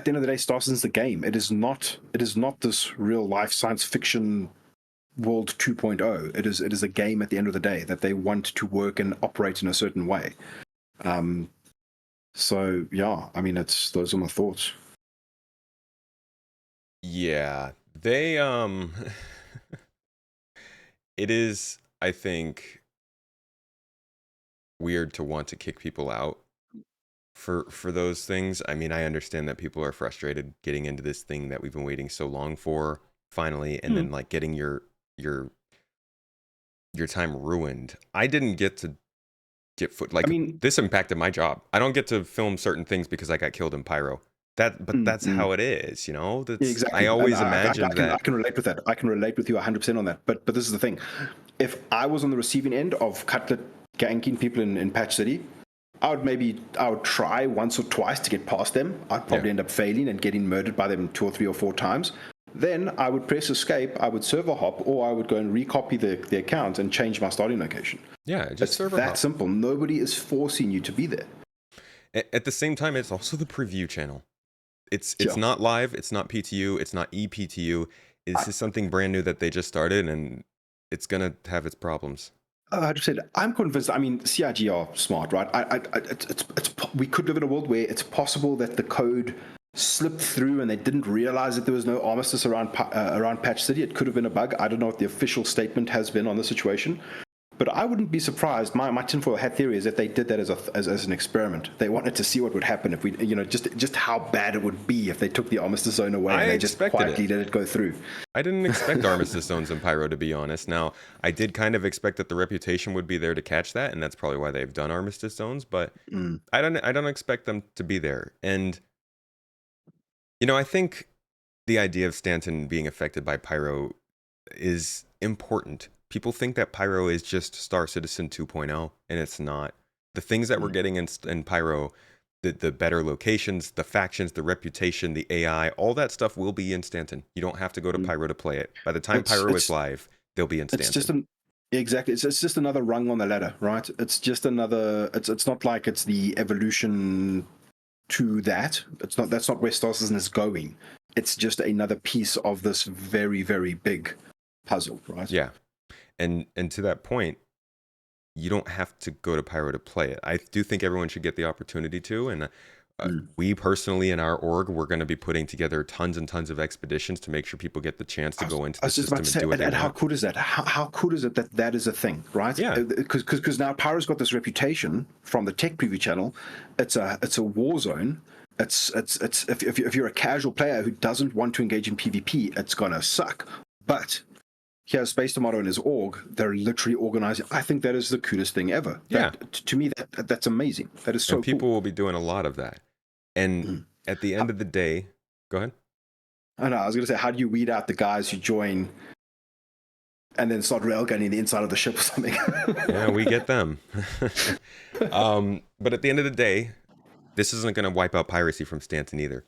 Speaker 3: end of the day, Star Citizen's the game. It is not this real life science fiction World 2.0. It is a game at the end of the day that they want to work and operate in a certain way. So yeah, I mean, those are my thoughts.
Speaker 2: Yeah, they it is, I think, weird to want to kick people out for those things. I mean, I understand that people are frustrated getting into this thing that we've been waiting so long for finally, and then like getting your time ruined. I didn't get to get this impacted my job. I don't get to film certain things because I got killed in Pyro. That's how it is,
Speaker 3: Exactly.
Speaker 2: I always imagined that.
Speaker 3: I can relate with that. I can relate with you 100% on that. But this is the thing. If I was on the receiving end of Cutlet ganking people in Patch City, I would try once or twice to get past them. I'd probably end up failing and getting murdered by them 2 or 3 or 4 times. Then I would press escape, I would server hop, or I would go and recopy the account and change my starting location.
Speaker 2: Yeah, just server
Speaker 3: hop.
Speaker 2: It's
Speaker 3: simple. Nobody is forcing you to be there.
Speaker 2: At the same time, it's also the preview channel. It's not live, it's not PTU, it's not ePTU. This is something brand new that they just started, and it's going to have its problems.
Speaker 3: 100%. I'm convinced. I mean, CIG are smart, right? We could live in a world where it's possible that the code slipped through and they didn't realize that there was no armistice around Patch City. It could have been a bug. I don't know what the official statement has been on the situation, but I wouldn't be surprised. My tinfoil hat theory is that they did that as an experiment. They wanted to see what would happen if we, just how bad it would be if they took the armistice zone away and they just quietly let it go through.
Speaker 2: I didn't expect armistice zones in Pyro, to be honest. Now, I did kind of expect that the reputation would be there to catch that, and that's probably why they've done armistice zones, but I don't expect them to be there. And I think the idea of Stanton being affected by Pyro is important. People think that Pyro is just Star Citizen 2.0, and it's not. The things that we're getting in Pyro, the better locations, the factions, the reputation, the AI, all that stuff will be in Stanton. You don't have to go to Pyro to play it. By the time Pyro is live, they'll be in Stanton.
Speaker 3: Exactly. It's just another rung on the ladder, right? It's just another. It's not like it's the evolution to that. That's not where Star Citizen is going. it's just another piece of this very, very big puzzle, right?
Speaker 2: Yeah. And to that point, you don't have to go to Pyro to play it. I do think everyone should get the opportunity to. And we personally in our org, we're going to be putting together tons and tons of expeditions to make sure people get the chance to go into the system and do what they want.
Speaker 3: How cool is that? How cool is it that that is a thing, right?
Speaker 2: Yeah.
Speaker 3: Because now Pyro's got this reputation from the tech preview channel. It's a war zone. It's if you're a casual player who doesn't want to engage in PvP, it's gonna suck. But here's Space Tomato and his org. They're literally organizing. I think that is the coolest thing ever.
Speaker 2: Yeah.
Speaker 3: To me, that's amazing. That is so
Speaker 2: and people
Speaker 3: cool.
Speaker 2: will be doing a lot of that. And at the end of the day, go ahead.
Speaker 3: I know. I was going to say, how do you weed out the guys who join and then start railgunning the inside of the ship or something?
Speaker 2: Yeah, we get them. But at the end of the day, this isn't going to wipe out piracy from Stanton either.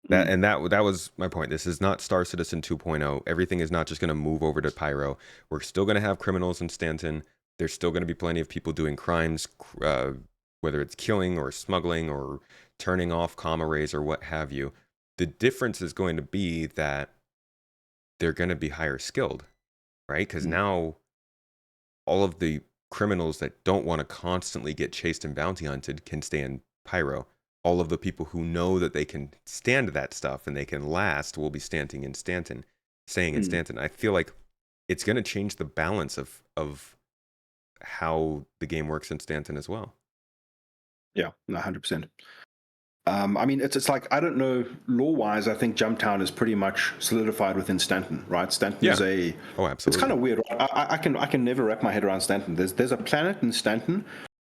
Speaker 2: That was my point. This is not Star Citizen 2.0. Everything is not just going to move over to Pyro. We're still going to have criminals in Stanton. There's still going to be plenty of people doing crimes, whether it's killing or smuggling or turning off comma rays or what have you. The difference is going to be that they're going to be higher skilled, right? Because now all of the criminals that don't want to constantly get chased and bounty hunted can stay in Pyro. All of the people who know that they can stand that stuff and they can last will be staying in Stanton. I feel like it's going to change the balance of how the game works in Stanton as well.
Speaker 3: Yeah, 100%. I mean, it's like, I don't know, lore-wise, I think Jumptown is pretty much solidified within Stanton, right? Stanton is
Speaker 2: absolutely.
Speaker 3: It's kind of weird. I can never wrap my head around Stanton. There's a planet in Stanton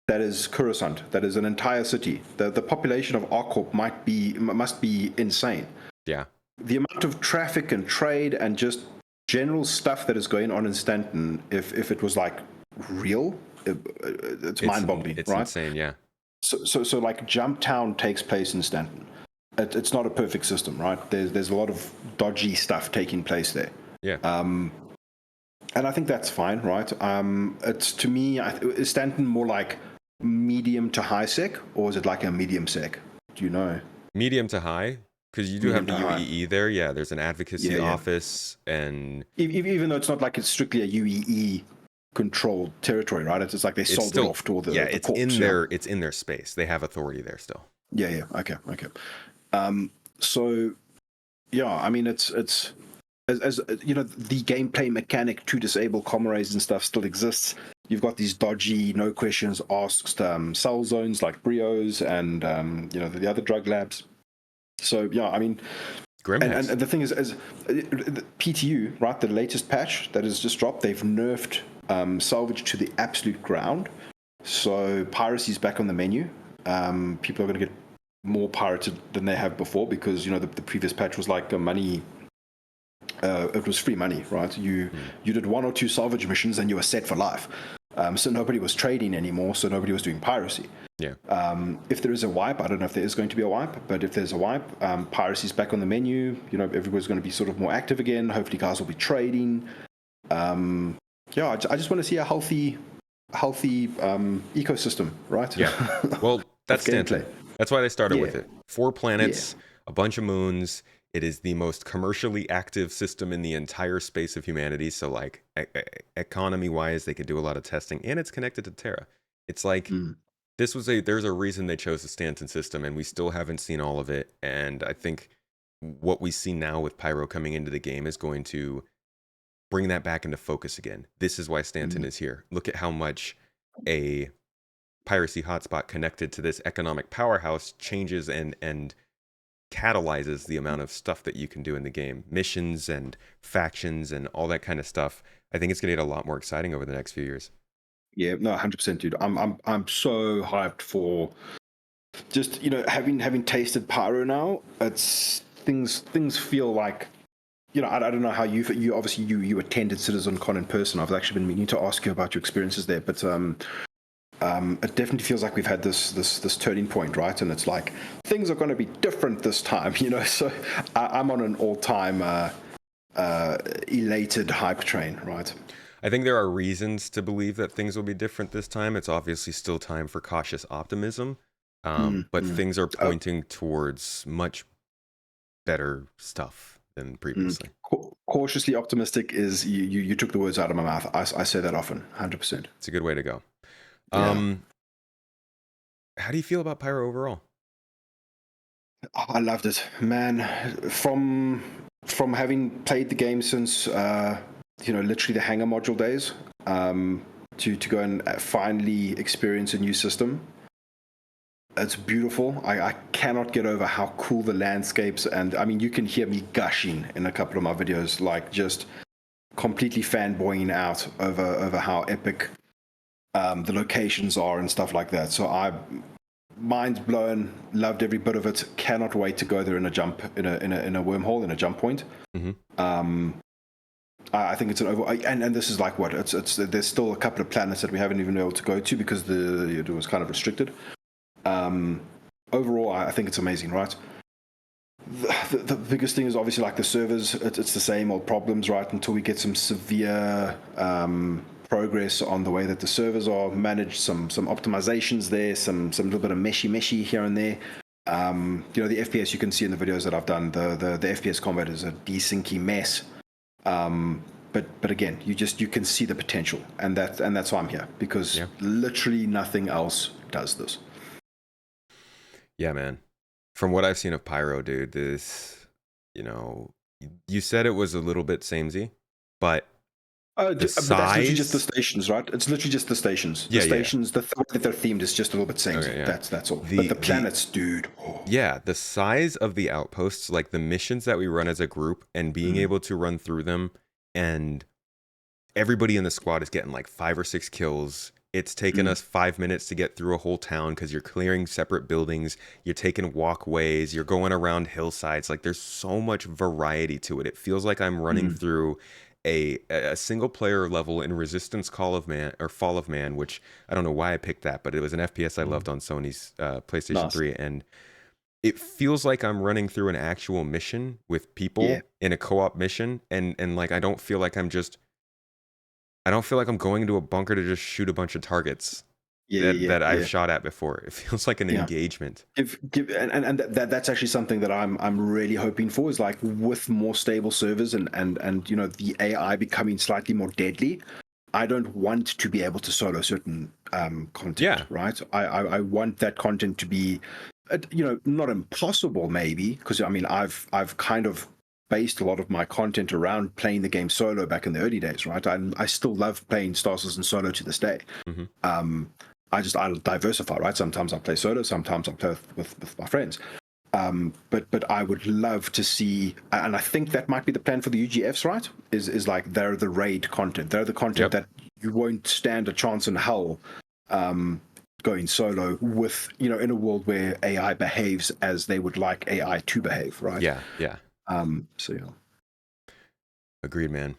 Speaker 3: that is Coruscant, that is an entire city. The population of ArcCorp must be insane.
Speaker 2: Yeah.
Speaker 3: The amount of traffic and trade and just general stuff that is going on in Stanton, if it was like real, it's mind-boggling,
Speaker 2: it's
Speaker 3: right?
Speaker 2: insane, yeah.
Speaker 3: So like Jumptown takes place in Stanton. It's not a perfect system, right? There's a lot of dodgy stuff taking place there.
Speaker 2: Yeah.
Speaker 3: And I think that's fine, right? It's, to me, is Stanton more like medium to high sec, or is it like a medium sec? Do you know?
Speaker 2: Medium to high, because you do have the UEE there. Yeah, there's an advocacy office, and
Speaker 3: even though it's not like it's strictly a UEE controlled territory, right? It's like they sold it off to all the
Speaker 2: it's
Speaker 3: corps,
Speaker 2: it's in their space. They have authority there still.
Speaker 3: Yeah. Okay. So yeah, I mean, it's as you know, the gameplay mechanic to disable comrades and stuff still exists. You've got these dodgy, no questions asked cell zones like Brios and the other drug labs. So yeah, I mean, and the thing is, as the PTU, right, the latest patch that has just dropped, they've nerfed salvage to the absolute ground. So piracy is back on the menu. People are going to get more pirated than they have before, because the previous patch was like a money. It was free money, right? You did 1 or 2 salvage missions and you were set for life. So nobody was trading anymore, so nobody was doing piracy.
Speaker 2: Yeah.
Speaker 3: If there is a wipe, I don't know if there is going to be a wipe, but if there's a wipe, piracy's back on the menu. Everybody's going to be sort of more active again. Hopefully guys will be trading. I just want to see a healthy ecosystem, right?
Speaker 2: Yeah. Well, that's
Speaker 3: Stanton.
Speaker 2: That's why they started with it. 4 planets, a bunch of moons. It is the most commercially active system in the entire space of humanity. So like economy-wise, they could do a lot of testing, and it's connected to Terra. It's like there's a reason they chose the Stanton system, and we still haven't seen all of it. And I think what we see now with Pyro coming into the game is going to bring that back into focus again. This is why Stanton is here. Look at how much a piracy hotspot connected to this economic powerhouse changes and catalyzes the amount of stuff that you can do in the game. Missions and factions and all that kind of stuff. I think it's going to get a lot more exciting over the next few years.
Speaker 3: Yeah, no, 100%, dude. I'm so hyped for just, having tasted Pyro now. It's things feel like, I don't know how you obviously you attended CitizenCon in person. I've actually been meaning to ask you about your experiences there, but it definitely feels like we've had this turning point, right? And it's like things are going to be different this time, So I'm on an all-time elated hype train, right?
Speaker 2: I think there are reasons to believe that things will be different this time. It's obviously still time for cautious optimism, but things are pointing towards much better stuff than previously.
Speaker 3: Cautiously optimistic is you took the words out of my mouth. I say that often, 100%.
Speaker 2: It's a good way to go.
Speaker 3: Yeah.
Speaker 2: How do you feel about Pyro overall?
Speaker 3: I loved it, man. From having played the game since literally the Hangar module days, to go and finally experience a new system. It's beautiful. I cannot get over how cool the landscapes, and I mean, you can hear me gushing in a couple of my videos, like just completely fanboying out over how epic the locations are and stuff like that. So mind's blown, loved every bit of it. Cannot wait to go there in a wormhole, in a jump point. I think it's an over, and this is like what it's. There's still a couple of planets that we haven't even been able to go to because it was kind of restricted. Overall, I think it's amazing, right? The biggest thing is obviously like the servers. It's the same old problems, right? Until we get some severe progress on the way that the servers are managed, some optimizations there, some little bit of meshy here and there. The FPS you can see in the videos that I've done, the FPS combat is a desynchy mess. But again, you can see the potential, and that's why I'm here, because literally nothing else does this.
Speaker 2: Yeah, man. From what I've seen of Pyro, dude, this, you said it was a little bit samey, but
Speaker 3: but that's literally just the stations, right? It's literally just the stations. The stations, the way that they're themed is just a little bit samey. Okay, yeah. That's all. But the planets, dude. Oh.
Speaker 2: Yeah, the size of the outposts, like the missions that we run as a group, and being able to run through them, and everybody in the squad is getting like 5 or 6 kills. It's taken us 5 minutes to get through a whole town because you're clearing separate buildings, you're taking walkways, you're going around hillsides. Like, there's so much variety to it. It feels like I'm running through a single player level in Resistance Fall of Man, which I don't know why I picked that, but it was an FPS I loved on Sony's PlayStation 3, and it feels like I'm running through an actual mission with people in a co-op mission, and like I don't feel like I'm going into a bunker to just shoot a bunch of targets that I've shot at before. It feels like an engagement.
Speaker 3: And that's actually something that I'm really hoping for, is like with more stable servers and the AI becoming slightly more deadly. I don't want to be able to solo certain content, right? I want that content to be, not impossible maybe, because I mean I've kind of based a lot of my content around playing the game solo back in the early days, right? I still love playing Star Citizen solo to this day. I'll diversify, right? Sometimes I'll play solo, sometimes I'll play with my friends. But I would love to see, and I think that might be the plan for the UGFs, right? Is like they're the raid content. They're the content that you won't stand a chance in hell going solo with, in a world where AI behaves as they would like AI to behave, right?
Speaker 2: Yeah. Agreed, man.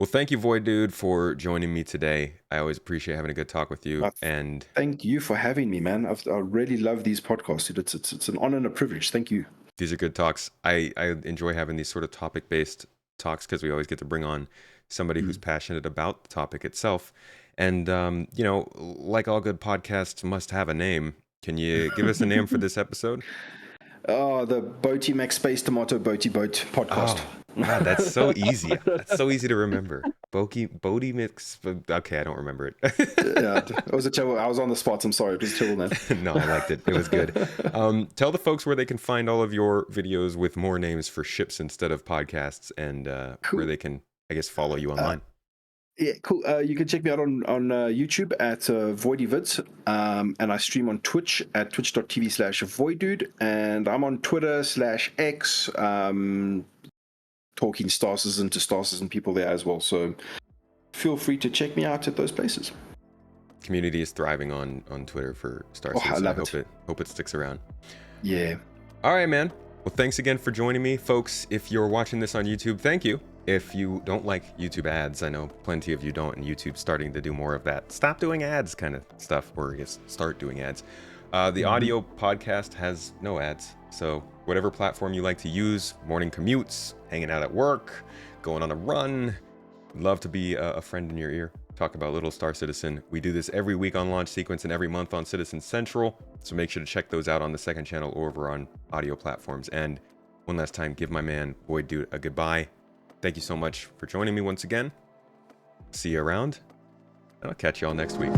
Speaker 2: Well, thank you, VoiDude, for joining me today. I always appreciate having a good talk with you. And
Speaker 3: thank you for having me, man. I really love these podcasts. It's an honor and a privilege. Thank you.
Speaker 2: These are good talks. I enjoy having these sort of topic-based talks because we always get to bring on somebody who's passionate about the topic itself. And, like all good podcasts must have a name. Can you give us a name for this episode?
Speaker 3: Oh, the Boaty Mac Space Tomato Boaty Boat podcast.
Speaker 2: Oh, wow, that's so easy. That's so easy to remember. Boaty Mix. Okay, I don't remember it.
Speaker 3: It was a terrible. I was on the spot. I'm sorry. It was a terrible name.
Speaker 2: No, I liked it. It was good. Tell the folks where they can find all of your videos with more names for ships instead of podcasts, and where they can, I guess, follow you online.
Speaker 3: Yeah, cool. You can check me out on YouTube at VoiDude, and I stream on Twitch at twitch.tv/VoiDude, and I'm on Twitter/X, talking Star Citizen to Star Citizen people there as well. So feel free to check me out at those places.
Speaker 2: Community is thriving on Twitter for Star Citizen. I hope it sticks around.
Speaker 3: Yeah.
Speaker 2: All right, man. Well, thanks again for joining me, folks. If you're watching this on YouTube, thank you. If you don't like YouTube ads, I know plenty of you don't, and YouTube's starting to do more of that stop doing ads kind of stuff, or I guess start doing ads. The audio podcast has no ads, so whatever platform you like to use, morning commutes, hanging out at work, going on a run, love to be a friend in your ear. Talk about little Star Citizen. We do this every week on Launch Sequence and every month on Citizen Central, so make sure to check those out on the second channel or over on audio platforms. And one last time, give my man VoiDude a goodbye. Thank you so much for joining me once again. See you around, and I'll catch you all next week.